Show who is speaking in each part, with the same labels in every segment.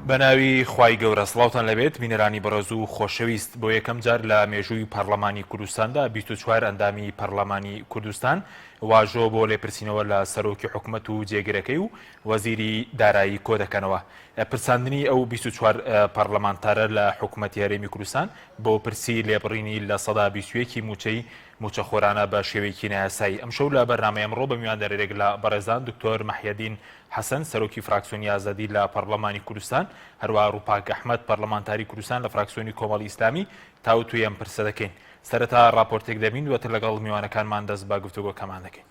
Speaker 1: بەناوی خوای گەورە سڵاوتان لەبێت بینەرانی بەڕێز و خۆشەویست بۆ یەکەم جار لە مێژووی پەرلەمانی کوردستاندا 24 ئەندامی پەرلەمانی کوردستان واژۆ بۆ لێپرسینەوە لە سەرۆکی حکوومەت و جێگرەکەی و وەزیری دارایی کۆ دەکەنەوە. پرساندنی ئەو 24 پەرلەمانتارە لە حکوومەتی هەرێمی کوردستان بۆ پرسی لێبڕینی لە سەدا 21 موچەی موچەخۆرانە بە شێوەیەکی نایاسایی. ئەم شەو لە بەرنامەی ئەمڕۆ بە میوان دەرێک لە بەڕێزان دکتۆر مەحیەدین حەسەن سەرۆکی فراکسیۆنی ئازادی لە پەرلەمانی کوردستان، هەروەها ڕووپاک ئەحمەد پەرلەمانتاری کوردستان لە فراکسیۆنی کۆمەڵی ئیسلامی تاوتوی ئەم پرسە دەکەین. سەرەتا راپۆرتێک دەبین دواتر لەگەڵ میوانەکانمان دەست بە گفتوگۆکەمان دەکەین.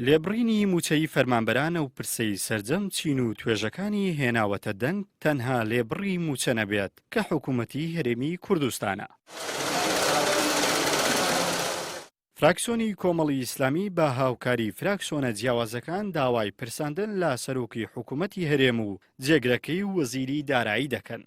Speaker 2: لێبڕینی موچەی فەرمانبەرانە و پرسەی سەرجەم چین و توێژەکانی هێناوەتە دەنگ تەنها لێبڕی موچە نەبێت کە حکوومەتی هەرێمی کوردستانە. فراکسیۆنی کۆمەڵی ئیسلامی بە هاوکاری فراکسیۆنە جیاوازەکان داوای پرساندن لە سەرۆکی حکوومەتی هەرێم و جێگرەکەی و وەزیری دارایی دەکەن.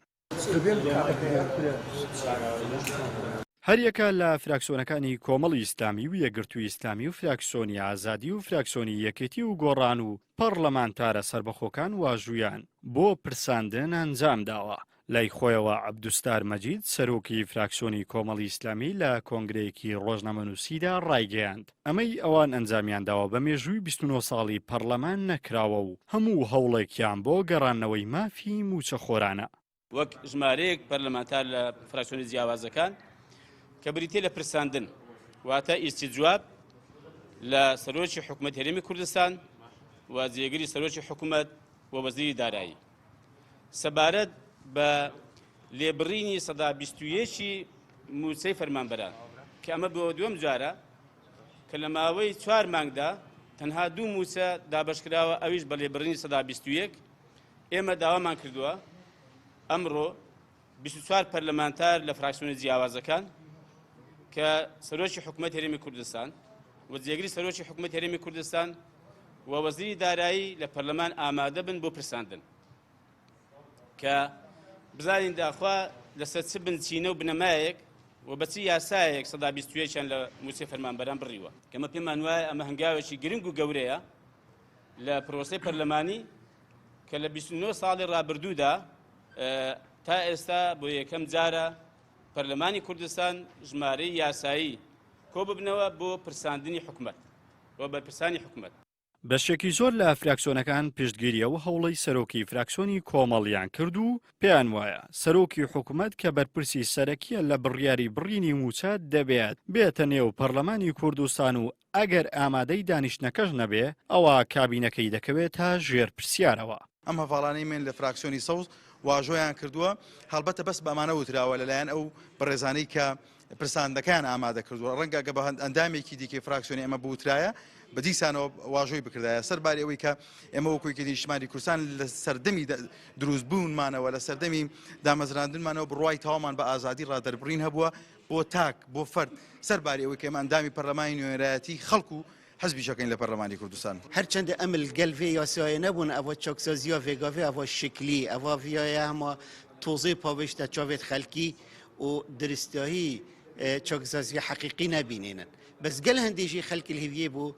Speaker 2: هەریەکە لە فراکسیۆنەکانی کۆمەڵی ئیسلامی و یەکگرتووی ئیسلامی و فراکسیۆنی ئازادی و فراکسیۆنی یەکێتی و گۆڕان و پەرلەمانتارە سربەخۆکان واژوویان بۆ پرساندن ئەنجام داوە. لای خۆیەوە عەبدوستار مەجید سەرۆکی فراکسیۆنی کۆمەڵی ئیسلامی لە کۆنگرەیەکی ڕۆژنامەنووسیدا ڕایگەیاند ئەمەی ئەوان ئەنجامیان داوە بە مێژووی 29 ساڵی پەرلەمان نەکراوە و هەموو هەوڵێکیان بۆ گەڕانەوەی مافی موچەخۆرانە.
Speaker 3: وەک ژمارەیەک پەرلەمانتار لە فراکسیۆنی جیاوازەکان کە بریتێ لە پرساندن واتە ئیستیجواب لە سەرۆکی حکوومەت هەرێمی کوردستان و جێگیری سەرۆکی حکوومەت و وەزیری دارایی سەبارەت بە لێبڕینی سەدا 21 موچەی فەرمانبەران کە ئەمە بۆ دووەم جارە کە لە ماوەی 4 مانگدا تەنها 2 موچە دابەشکراوە ئەویش بە لێبڕینی سەدا 21. ئێمە داوامان کردووە ئەمڕۆ 24 پەرلەمانتار لە فراکسیۆنی جیاوازەکان کە سەرۆکی حکوومەت هەرێمی کوردستان و جێگیری سەرۆکی حکوومەت هەرێمی کوردستان و وەزیری دارایی لە پەرلەمان ئامادە بن بۆ پرساندن کە بزانین داخوا لەسەر چ بنچینە و بنەمایەک و بەچی یاسایەک سەدا 21 لە موچەی فەرمانبەران بڕیوە کەمە پێمان وایە ئەمە هەنگاوێکی گرنگ و گەورەیە لە پرۆسەی پەرلەمانی کە لە 29 ساڵی ڕابردوودا تا ئێستا بۆ یەکەم جارە پەرلەمانی کوردستان ژمارەی یاسایی کۆ ببنەوە بۆ پرساندنی حکوومەت و بەرپرسانی حکوومەت.
Speaker 2: بەشێکی زۆر لە فراکسیۆنەکان پشتگیریە و هەوڵی سەرۆکی فراکسیۆنی کۆمەڵیان کرد و پێیان وایە سەرۆکی حکوومەت کە بەرپرسی سەرەکیە لە بڕیاری بڕینی موچە دەبێت بێتە نێو پەرلەمانی کوردستان و ئەگەر ئامادەی دانیشتنەکەش نەبێ ئەوە کابینەکەی دەکەوێت تا ژێر پرسیارەوە.
Speaker 4: ئەم هەواڵانەی من لە فراکسیۆنی سەوز واژۆیان کردووە هەڵبەتە بەس بەمانە وتراوە لەلایەن ئەو بەڕێزانەی کە پرساندەکان ئامادە کردووە ڕەنگە گە بە ئەندامێکی دیکەی فراکسیۆنی ئەمە بوترایە بە دیسانەوە واژۆی بکردایە سەرباری ئەوەی کە ئێمە وەکوی نیشتمانی کوردستان لە سەردەمی دروستبوونمانەوە لە سەردەمی دامەزراندنمانەوە بڕوای تاوامان بە ئازادی ڕادەربڕین هەبووە بۆ تاک بۆ فەرد سەرباری ئەوەی کە ئێمە ئەندامی پەرلەمانی نوێنەرایەتی خەڵکو حزبی شەکەین لە پەرلەمانی کوردستان
Speaker 5: هەرچەندە ئەم گەلڤێ یاسایە نەبوون ئەوە چۆکسازیە vێگاڤێ ئەوە شکلی ئەوە ڤایە هەمە تۆزەی پاویشتە چاوێت خەلکی و درستایی چۆکسازیە حەقیقی نەبینێنن بەس گەل هەندێژی خەلکی الهیویە بوو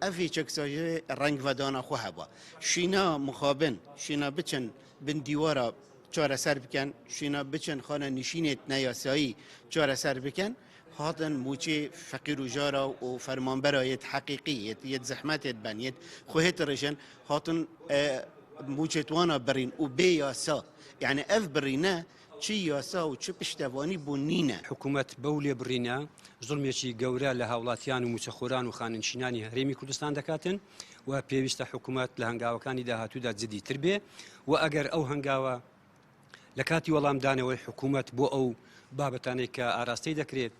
Speaker 5: ئەڤی چۆکسازیە ڕەنگ ڤەدانە خۆ هەبووە شینا مخابن شینا بچن بن دیوارە چارەسەر بکەن شینا بچن خانە نشینێت نەیاسایی چارەسەر بکەن هاتن موچی فقیر و جارا و فرمانبرایت حقیقیت یت زحمتت بن یت خوهت رجن هاتن موچت وانا برین و بی یاسا یعنی اف برینه چی یاسا و چی پشتوانی بونینه
Speaker 6: حکومت بولی برینه ظلمێکی گەورە لە هاوڵاتیان و موچەخۆران و خاننشینانی هەرێمی کوردستان دەکاتن و پێویستە حکومت لە هەنگاوەکانی داهاتوودا جدیتر بێ و ئەگەر ئەو هەنگاوە لە کاتی وەڵامدانەوەی حکومت بۆ ئەو بابەتانەی کە ئاراستەی دەکرێت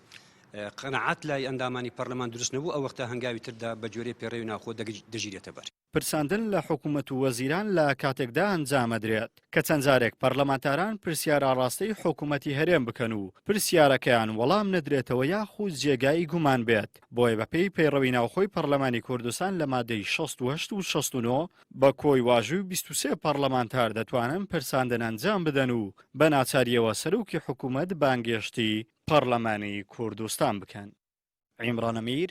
Speaker 6: قەنەعەت لای ئەندامانی پەرلەمان دروست نەبوو ئەو وەختە هەنگاوی تردا بە جۆرەی پێڕێوی ناوخۆ دەژیرێتە بەر.
Speaker 2: پرساندن لە حکوومەت و وەزیران لە کاتێکدا ئەنجامەدرێت کە چەند جارێک پەرلەمانتاران پرسیار ئاڕاستەی حکوومەتی هەرێم بکەن و پرسیارەکەیان وەڵام نەدرێتەوە یاخود جێگای گومان بێت بۆیە بەپێی پەیڕەوی ناوخۆی پەرلەمانی کوردستان لە مادەی 68 و 69 بە کۆی واژووی 23 پەرلەمانتار دەتوانن پرساندن ئەنجام بدەن و بە ناچاریەوە سەرۆکی حکوومەت بانگێشتی پەرلەمانی کوردستان بکەن. عیمران ئەمیر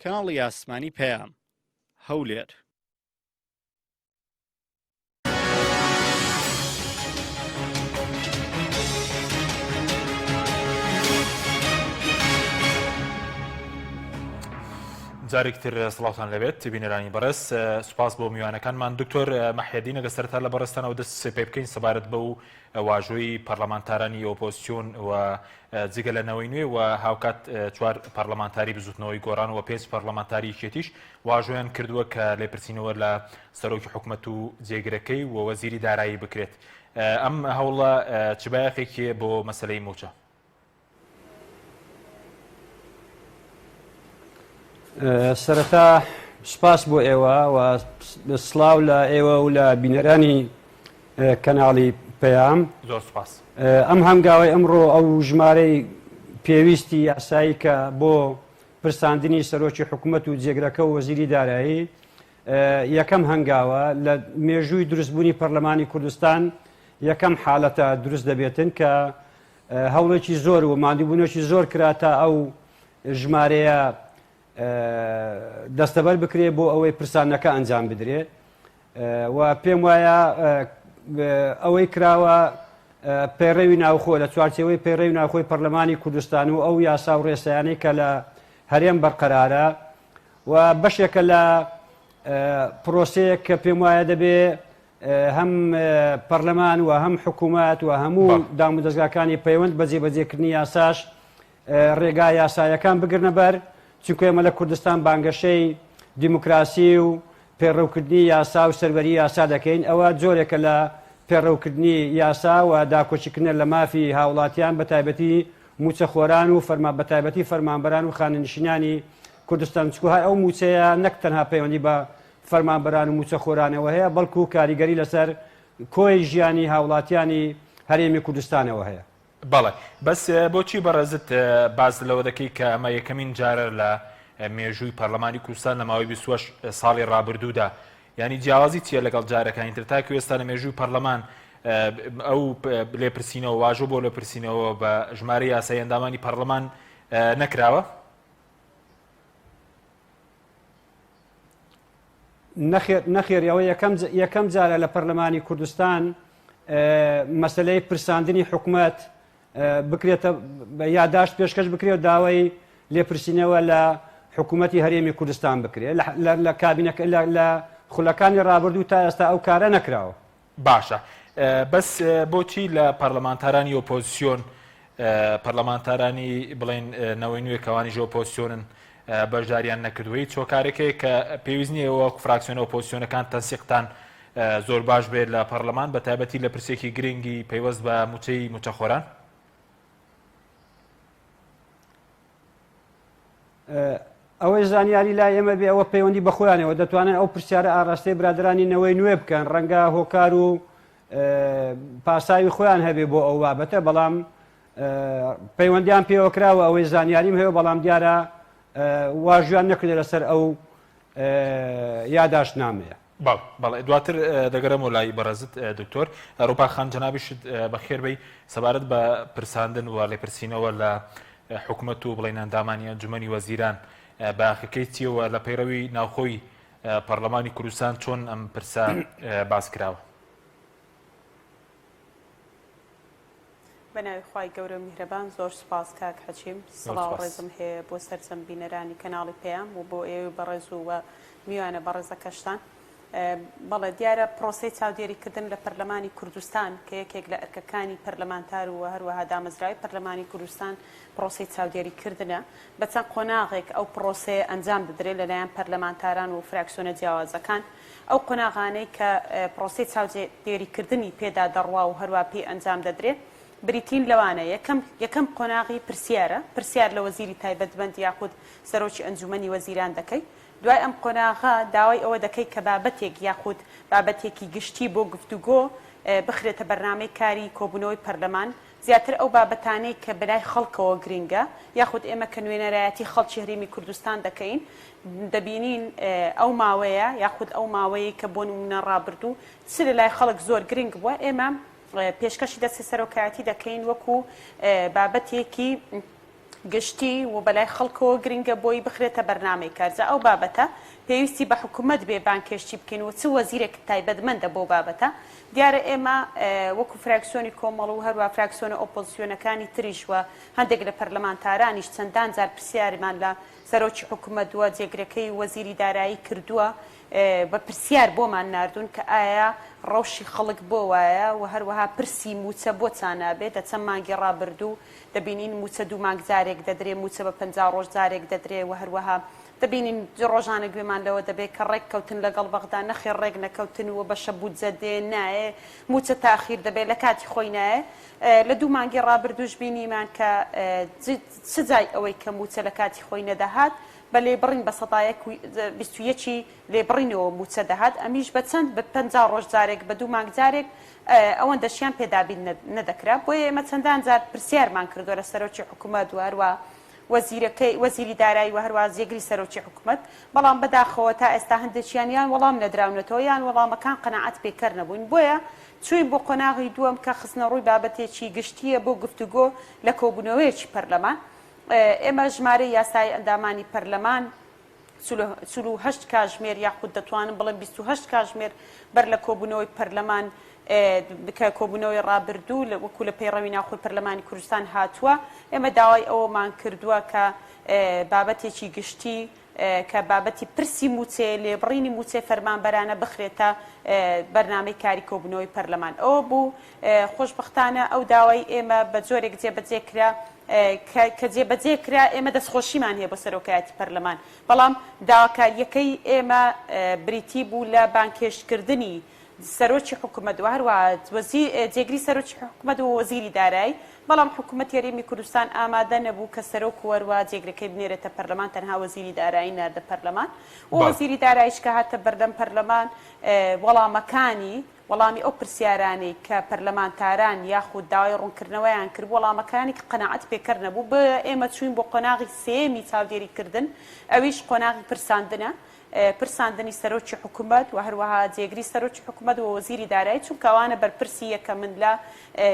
Speaker 2: کاناڵی ئاسمانی پەیام هەولێر.
Speaker 1: جارێکتر سڵاوتان لەبێت بینەرانی بەڕێز سوپاس بۆ میوانەکانمان دکتۆر مەحیەدین ئەگە سەرەتا لە بەڕێستانەوە دەست پێ بکەین سەبارەت بە واژۆی پەرلەمانتارانی ئۆپۆزیسیۆن و جگە لە نەوەی نوێ و هاوکات چوار پەرلەمانتاری بزوتنەوەی گۆڕان و 5 پەرلەمانتاری کێتیش واژۆیان کردووە کە لێپرسینەوە لە سەرۆکی حکوومەت و جێگرەکەی و وەزیری دارایی بکرێت. ئەم هەوڵە چ بایەخێکیە بۆ مەسەلەی موچە؟
Speaker 6: سەرەتا سپاس بۆ ئێوە و سڵاو لە ئێوە و لە بینەرانی کەناڵی پەیام.
Speaker 1: زۆر سپاس.
Speaker 6: ئەم هەنگاوی ئەمڕۆ ئەو ژمارەی پێویستی یاسایی کە بۆ پرساندنی سەرۆکی حکوومەت و جێگرەکە و وەزیری دارایی یەکەم هەنگاوە لە مێژووی دروستبوونی پەرلەمانی کوردستان یەکەم حاڵەتە دروست دەبێتن کە هەوڵێکی زۆر و ماندووبوونێکی زۆر کراتە ئەو ژمارەیە دەستەبەر بکرێ بۆ ئەوەی پرسانەکە ئەنجام بدرێت و پێم وایە ئەوەی کراوە پەیڕەوی ناوخۆ لە چوارچێوەی پەیڕەوی ناوخۆی پەرلەمانی کوردستان و ئەو یاسا و ڕێسایانەی کە لە هەرێم بەرقەرارە و بەشێکە لە پرۆسەیەک کە پێم وایە دەبێ هەم پەرلەمان و هەم حکوومەت و هەموو دام و دەستگاکانی پەیوەند بە جێبەجێکردنی یاساش ڕێگای یاسایەکان بگرنە بەر، چونکە ئێمە لە کوردستان بانگەشەی دیموکراسی و پێڕەوکردنی یاسا و سەروەری یاسا دەکەین. ئەوە جۆرێکە لە پێڕەوکردنی یاسا و داکۆچیکردنە لە مافی هاوڵاتیان بە تایبەتی موچەخۆران و بە تایبەتی فەرمانبەران و خانەنشینانی کوردستان، چکو ئەو موچەیە نەک تەنها پەیوەندی بە فەرمانبەران و موچەخۆرانەوە هەیە، بەڵکو و کاریگەری لەسەر کۆی ژیانی هاوڵاتیانی هەرێمی کوردستانەوە هەیە.
Speaker 1: بەڵێ بەس بۆچی بەڕێزت باز لەوە دەکەی کە ئەمە یەکەمین جارە لە مێژووی پەرلەمانی کوردستان لە ماوەی 28 ساڵی ڕابردوودا، ینی جیاوازی چیە لەگەڵ جارەکانی تر تاکو ئێستا لە مێژووی پەرلەمان ئەو لێپرسینەوە واژۆ بۆ لێپرسینەوە بە ژمارە یاسای ئەندامانی پەرلەمان نەکراوە؟
Speaker 6: نەخێر ئەوە یەکەم جارە لە پەرلەمانی کوردستان مەسلەی پرساندنی حکوومەت بکرێتە یاداشت پێشکەش بکرێت داوای لێپرسینەوە لە حکوومەتی هەرێمی کوردستان بکرێت لە کابینەکە لە خولەکانی ڕابردوو تا ئێستا ئەو کارە نەکراوە.
Speaker 1: باشە بەس بۆچی لە پەرلەمانتارانی ئۆپۆزیسیۆن پەرلەمانتارانی بڵێن نەوەی نوێکەوانی ئۆپۆزیسیۆنن بەشداریان نەکردووی چۆکارێکەیە کە پێویست نییە وەکو فراکسیۆنە ئۆپۆزیسیۆنەکان تەنسیقتان زۆر باش بێت لە پەرلەمان بە تایبەتی لە پرسێکی گرنگی پەیوەست بە موچەی موچەخۆران؟
Speaker 6: ئەوەی زانیاری لای ئێمە بێ ئەوە پەیوەندی بە خۆیانەوە دەتوانن ئەو پرسیارە ئاڕاستەی برادرانی نەوەی نوێ بکەن، ڕەنگە هۆکار و پاساوی خۆیان هەبێ بۆ ئەو بابەتە، بەڵام پەیوەندیان پێوە کراوە ئەوەی زانیاریم هەیە، بەڵام دیارە واژویان نەکردێت لەسەر ئەو یاداشتنامەیە.
Speaker 1: بەڵێ دواتر دەگەرەمەوە لای بەڕێزت دکتۆر ئەوروپا خان جەنابیشت بەخێربەی سەبارەت بە پرساندن و لێپرسینەوە لە حکوومەت و بڵێن ئەندامانی ئەنجومەنی وەزیران باخەکەی چیەوە لە پەیڕەوی ناوخۆی پەرلەمانی کوردستان چۆن ئەم پرسا باس کراوە؟
Speaker 7: بەناوی خوای گەورە و میهرەبان زۆر سوپاس کاک حەچیم، سڵاو ڕێزم هەیە بۆ سەرجەم بینەرانی کەناڵی پەیام و بۆ ئێوە بەڕێز و میوانە بەڕێزەکەشتان. بەڵێ دیارە پرۆسەی چاودێریکردن لە پەرلەمانی کوردستان کە یەکێک لە ئەرکەکانی پەرلەمانتار و هەروەها دامەزراوی پەرلەمانی کوردستان پرۆسەی چاودێریکردنە بە چەند قۆناغێک ئەو پرۆسەیە ئەنجام دەدرێت لەلایەن پەرلەمانتاران و فراکسیۆنە جیاوازەکان. ئەو قۆناغانەی کە پرۆسەی چاودێریکردنی پێدا دەڕوا و هەروە پێی ئەنجام دەدرێت بریتین لەوانە یەکەم قۆناغی پرسیار لە وەزیری تایبەتمەند یاخود سەرۆکی ئەنجومەنی وەزیران دەکەی. دوای ئەم قۆناغا داوای ئەوە دەکەی کە بابەتێک یاخود بابەتێکی گشتی بۆ گفتوگۆ بخرێتە بەرنامەی کاری کۆبوونەوەی پەرلەمان، زیاتر ئەو بابەتانەی کە بەلای خەڵکەوە گرنگە یاخود ئێمە کە نوێنەرایەتی خەڵکی هەرێمی کوردستان دەکەین دەبینین ئەو ماوەیە یاخود ئەو ماوەیە کە بۆ نمونە ڕابردوو چ لەلای خەڵک زۆر گرنگ بووە، ئێمە پێشکەشی دەستی سەرۆکایەتی دەکەین وەکو بابەتێکی گشتی و بەلای خەڵکەوە گرنگە بۆی بخرێتە بەرنامەی کارزە. ئەو بابەتە پێویستی بە حکوومەت بێ بانکێشتی بکەین و چ وەزیرێک تایبەتمەندە بۆ بابەتە دیارە ئێمە وەکو فراکسیۆنی کۆمەڵ و هەروە فراکسیۆنە ئۆپۆزیسیۆنەکانی تریش وە هەندێک لە پەرلەمانتارانیش چەندان جار پرسیارمان لە سەرۆکی حکوومەت وە جێگرەکەی وەزیری دارایی کردووە بە پرسیار بۆمان ناردوون کە ئایا ڕەوشی خەڵک بۆ وایە و هەروەها پرسی موچە بۆ چانابێت دە چەند مانگی ڕابردوو دەبینین موچە 2 مانگ جارێک دەدرێ موچە بە 50 ڕۆژ جارێک دەدرێ و هەروەها دەبینین ڕۆژانە گوێمان لەوە دەبێت کە ڕێک کەوتن لەگەڵ بەغدا نەخێ ڕێک نەکەوتن و بە شەبوت جەدێ نایە موچە تاخیر دەبێت لە کاتی خۆی نایە لە 2 مانگی ڕابردووش بینیمان کە چ جای ئەوەی کە موچە لە کاتی خۆی نەدەهات بە لێبڕین بە 21 لێبڕینەوە موچە دەهات ئەمیش بە چەند بە 50 ڕۆژ جارێک بە 2 مانگ جارێک ئەوەن دەشیان پێدابین نەدەکرا بۆیە ئێمە چەندان جار پرسیارمان کردووە لە سەرۆکی حکوومەت و هەروە وەزیری دارایی و هەروە جێگری سەرۆکی حکوومەت بەڵام بەداخەوە تا ئێستا هەندێکیان یان وەڵام نەدراونەتەوە یان وەڵامەکان قەناعەت پێکەر نەبووین بۆیە چوین بۆ قۆناغی دووەم کە خستنە ڕووی بابەتێکی گشتیە بۆ گفتوگۆ لە کۆبوونەوەیەکی پەرلەمان ئێمە ژمارە یاسای ئەندامانی پەرلەمان 48 کاتژمێر یاخود دەتوانم بڵێم 28 کاتژمێر بەر لە کۆبوونەوەی پەرلەمان بکە کۆبوونەوەی ڕابردوو وەکو لە پەیڕەوی ناوخۆی پەرلەمانی کوردستان هاتووە ئێمە داوای ئەوەمان کردووە کە بابەتێکی گشتی کە بابەتی پرسی موچێ لێبڕینی موچێ فەرمانبەرانە بخرێتە بەرنامەی کاری کۆبوونەوەی پەرلەمان ئەوە بوو خۆشبەختانە ئەو داوای ئێمە بە جۆرێک جێبەجێ کرا کە جێبەجێ کرا ئێمە دەستخۆشیمان هەیە بۆ سەرۆکایەتی پەرلەمان بەڵام داواکاریەکەی ئێمە بریتی بوو لە بانکێشکردنی سەرۆکی حکوومەت و هەروە جێگری سەرۆکی حکوومەت و وەزیری دارایی بەڵام حکوومەتی هەرێمی کوردستان ئامادە نەبوو کە سەرۆک وەروە جێگرەکەی بنێرێتە پەرلەمان تەنها وەزیری دارایی ناردە پەرلەمان و وەزیری داراییش کە هاتە بەردەم پەرلەمان وەڵامی ئەو پرسیارانەی کە پەرلەمانتاران یاخود داوای ڕوونکردنەوەیان کرد وەڵامەکانی کە قەناعەت پێکەر نەبوو بە ئێمە چوین بۆ قۆناغی سێمی چاودێریکردن ئەویش قۆناغی پرساندنە پرساندنی سەرۆکی حکوومەت و هەروەها جێگری سەرۆکی حکوومەت و وەزیری دارایی چونکە ئەوانە بەرپرسی یەکە من لە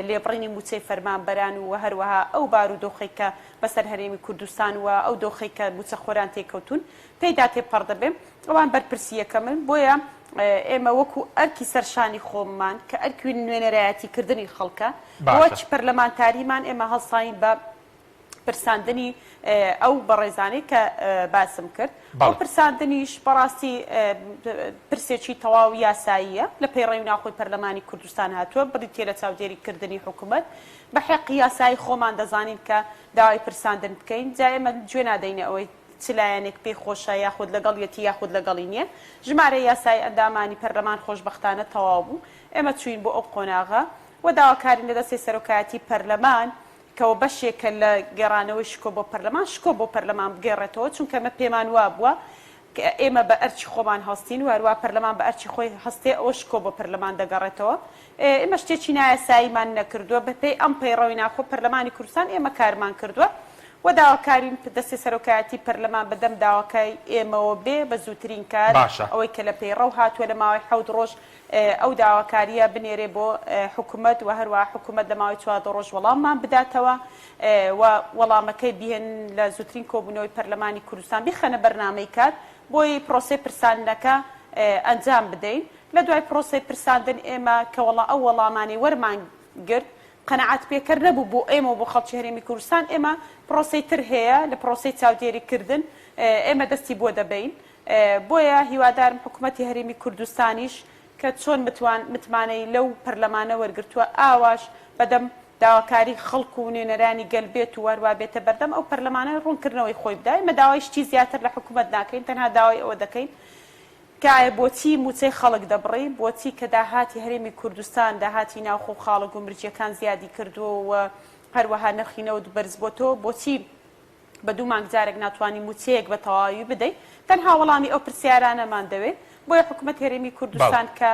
Speaker 7: لێبڕینی موچەی فەرمانبەران و هەروەها ئەو بارودۆخەی کە بەسەر هەرێمی کوردستان و ئەو دۆخەی کە موچەخۆران تێکەوتون پێیدا تێپەڕ دەبێ ئەوان بەرپرسی یەکە من بۆیە ئێمە وەکو ئەرکی سەرشانی خۆممان کە ئەرکی نوێنەرایەتیکردنی خەڵکە بۆچ پەرلەمانتاریمان ئێمە هەڵساین بە پرساندنی ئەو بەڕێزانەی کە باسم کرد ئەو پرساندنیش بەڕاستی پرسێکی تەواو یاساییە لە پەیڕەوی ناوخۆی پەرلەمانی کوردستان هاتووە بریتێ لە چاودێریکردنی حکوومەت بە حەقی یاسایی خۆمان دەزانین کە داوای پرساندن بکەین جا ئێمە گوێ نادەینە ئەوەی چ لایەنێک پێی خۆشە یاخود لەگەڵ یەتی یاخود لەگەڵی نییە ژمارە یاسای ئەندامانی پەرلەمان خۆشبەختانە تەواو بوو ئێمە چوین بۆ ئەو قۆناغە و داواکارین لە دەستی سەرۆکایەتی پەرلەمان کەەوە بەشێکە لە گێڕانەوەی شکۆ بۆ پەرلەمان شکۆ بۆ پەرلەمان بگێڕێتەوە چونکە ئەمە پێمان وا بووە ئێمە بە ئەرچی خۆمان هەستین و هەروە پەرلەمان بە ئەرچی خۆی هەستێ ئەوە شکۆ بۆ پەرلەمان دەگەڕێتەوە ئێمە شتێکی نایاساییمان نەکردووە بەپێی ئەم پەیڕەوی ناخۆ پەرلەمانی کوردستان ئێمە کارمان کردووە و داواکارین دەستی سەرۆکایەتی پەرلەمان بەدەم داواکای ئێمەوە بێ بە زووترین کار ئەوەی کە لە پەیڕەو هاتووە لە ماوەی 7 ڕۆژ ئەو داواکاریە بنێرێ بۆ حکوومەت و هەروە حکوومەت لە ماوەی 4 ڕۆژ وەڵاممان بداتەوە و وەڵامەکەی بهێن لە زووترین کۆبوونەوەی پەرلەمانی کوردستان بیخەنە بەرنامەی کار بۆی پرۆسەی پرساندنەکە ئەنجام بدەین لە دوای پرۆسەی پرساندن ئێمە کە ئەو وەڵامانی وەرمان گرت قەنەعەت پێکەر نەبوو بۆ ئێمە و بۆ خەڵکی هەرێمی کوردستان ئێمە پرۆسەی تر هەیە لە پرۆسەی چاودێریکردن ئێمە دەستی بۆ دەبین بۆیە هیوادارم حکوومەتی هەرێمی کوردستانیش کە چۆن متمانەی لەو پەرلەمانە وەرگرتووە ئاواش بەدەم داواکاری خەڵک و نوێنەرانی گەلبێت و وەروە بێتە بەردەم ئەو پەرلەمانە ڕوونکردنەوەی خۆی بدای ئێمە داوای شتی زیاتر لە حکوومەت ناکەین تەنها داوای ئەوە دەکەین کایە بۆچی موچەی خەڵک دەبڕی بۆچی کە داهاتی هەرێمی کوردستان داهاتی ناوخۆ خاڵک و مرجیەکان زیادی کردووە و هەروەها نرخینەوە بەرز بۆتەوە بۆچی بە 2 مانگ جارێک ناتوانانی موچەیەک بە تەواوی بدەیت تەنها وەڵامی ئەو پرسیارانەمان دەوێت بۆیە حکوومەت هەرێمی کوردستان کە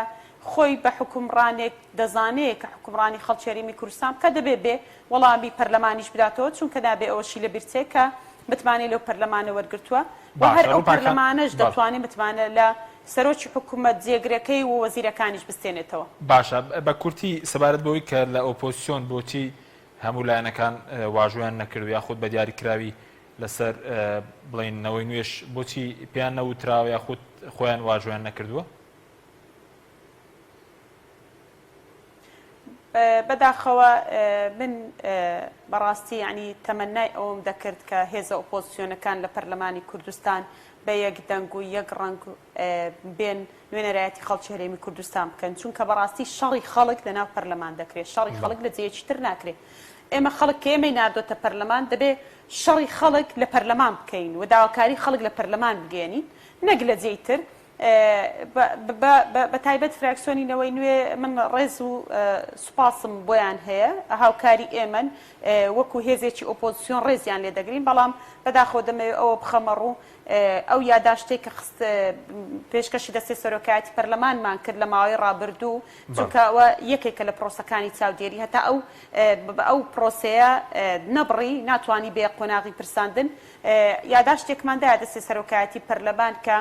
Speaker 7: خۆی بە حکومڕانێک دەزانێت کە حکومڕانی خەڵکی هەرێمی کوردستان کە دەبێت بێ وەڵامی پەرلەمانیش بداتەوە چونکە نابێ ئەوەشی لە بیرچێت کە متمانەی لەو پەرلەمانە وەرگرتووە و هەر ئەو پەرلەمانەش دەتوانێت متمانە لە سەرۆکی حکوومەت جێگرەکەی و وەزیرەکانیش بستێنێتەوە
Speaker 1: باشە بە کورتی سەبارەت بەوەی کە لە ئۆپۆزیسیۆن بۆچی هەموو لایەنەکان واژویان نەکرد یاخود بە دیاریکراوی لەسەر بڵێنەوەی نوێش بۆچی پێیان نەوتراوە یاخود خۆیان واژۆیان نەکردووە؟
Speaker 7: بەداخەوە من بەڕاستی ینی تەمەنای ئەوم دەکرد کە هێزە ئۆپۆزیسیۆنەکان لە پەرلەمانی کوردستان بە یەک دەنگ و یەک ڕەنگ بێن نوێنەرایەتی خەڵکی هەرێمی کوردستان بکەن، چونکە بەڕاستی شەڕی خەڵک لەناو پەرلەمان دەکرێت، شەڕی خەڵک لە جێیەکی تر ناکرێت. ئێمە خەڵک کە ئێمەی ناردۆتە پەرلەمان دەبێ شەڕی خەڵک لە پەرلەمان بکەین و داواکاری خەڵک لە پەرلەمان بگەێنین نەک لە جێی تر. بە تایبەت فراکسیۆنینەوەی نوێ من ڕێز و سوپاسم بۆیان هەیە، هاوکاری ئێمن وەکو هێزێکی ئۆپۆزیسیۆن ڕێزیان لێ دەگرین، بەڵام بەداخۆ دەمەوێت ئەوە بخەمە ڕوو ئەو یاداشتێک کە پێشکەشی دەستێ سەرۆکایەتی پەرلەمانمان کرد لە ماوەی ڕابردوو، چونکە ئەوە یەکێکە لە پرۆسەکانی چاودێری هەتا ئەو پرۆسەیە نەبڕی ناتوانی بێ قۆناغی پرساندن. یاداشتێکماندایە دەستێ سەرۆکایەتی پەرلەمان کە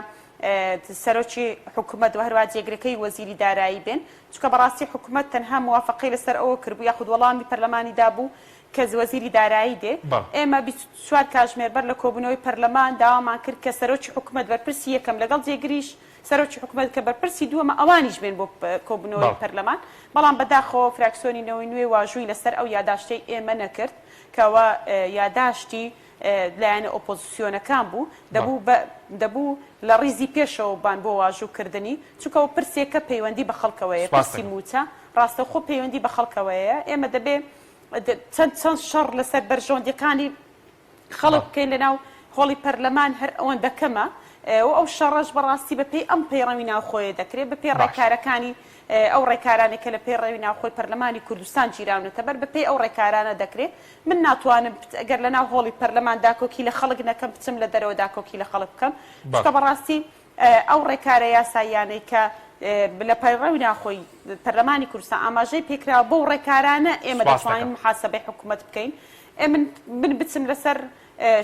Speaker 7: سەرۆکی حکوومەت و هەروە جێگرەکەی وەزیری دارایی بێن، چونکە بەڕاستی حکوومەت تەنها موافقەی لەسەر ئەوە کردبوو یاخود وەڵامی پەرلەمانی دابوو کە وەزیری دارایی دێ. ئێمە 24 کاتژمێر لە کۆبوونەوەی پەرلەمان داوامان کرد کە سەرۆکی حکوومەت بەرپرسی یەکەم لەگەڵ جێگریش سەرۆکی حکوومەت کە بەرپرسی دووەمە ئەوانیش بێن بۆ کۆبوونەوەی پەرلەمان، بەڵام بەداخەوە فراکسیۆنینەوەی نوێ واژووی لەسەر ئەو یاداشتەی ئێمە نەکرد کەەوە یاداشتی لایەنە ئۆپۆزیسیۆنەکان بوو، دەبوو لە ڕیزی پێشەوە بان بۆ واژووکردنی، چونکەەوە پرسێکە پەیوەندی بە خەڵکەوەیە، پرسی موچە ڕاستەخۆ پەیوەندی بە خەڵکەوەیە. ئێمە دەبێ چەند شەڕ لەسەر بەرژۆندەکانی خەڵک بکەین لەناو هۆڵی پەرلەمان هەر ئەوەندە کەمە و ئەو شەڕەش بەڕاستی بەپێی ئەم پەیڕەوی ناوخۆیە دەکرێت، بەپێی ڕێکارەکانی ئەو ڕێکارانێک کە لە پێڕەوی ناوخۆی پەرلەمانی کوردستان گیراونەتە بەر بەپێی ئەو ڕێکارانە دەکرێت. من ناتوانم ئەگەر لەناو هۆڵی پەرلەمان داکۆکی لە خەڵک نەکەم بچم لە دەرەوە داکۆکی لە خەڵک بکەم، چونکە بەڕاستی ئەو ڕێکارە یاساییانەی کە لە پەیڕەوی ناخۆی پەرلەمانی کوردستان ئاماژەی پێکراوە بۆ ڕێکارانە ئێمە دەتوانین محاسبەی حکوومەت بکەین. من بچم لەسەر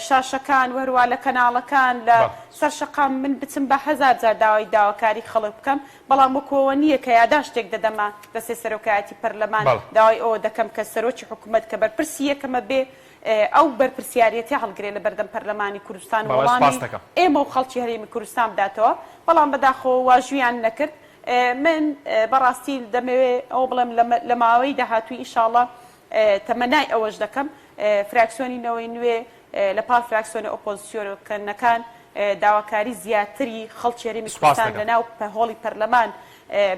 Speaker 7: شاشەکان وهروە لە کەناڵەکان لە سەرشەقام من بچم بە 1000 داوای داواکاری خەڵک بکەم، بەڵام وەکوەوە نییە کە یاداشتێک دەدەمە دەستێ سەرۆکایەتی پەرلەمان داوای ئەوە دەکەم کە سەرۆکی حکوومەت کە بەرپرسی یەکەمە بێ ئەو بەرپرسیارەتی هەڵگرێ لە بەردەم پەرلەمانی کوردستان وەڵامی ئێمە و خەڵکی هەرێمی کوردستان بداتەوە، بەڵام بەداخەوە واژویان نەکرد. من بەڕاستی دەمەوێت ئەو بڵێم لە ماوەی داهاتووی ئینشاڵڵا تەمەنای ئەوەش دەکەم فراکسیۆنینەوەی نوێ لە پاڵ فراکسیۆنە ئۆپۆزیسیۆنەکان داواکاری زیاتری خەڵکی هەرێمی کوردستان لەناو هۆڵی پەرلەمان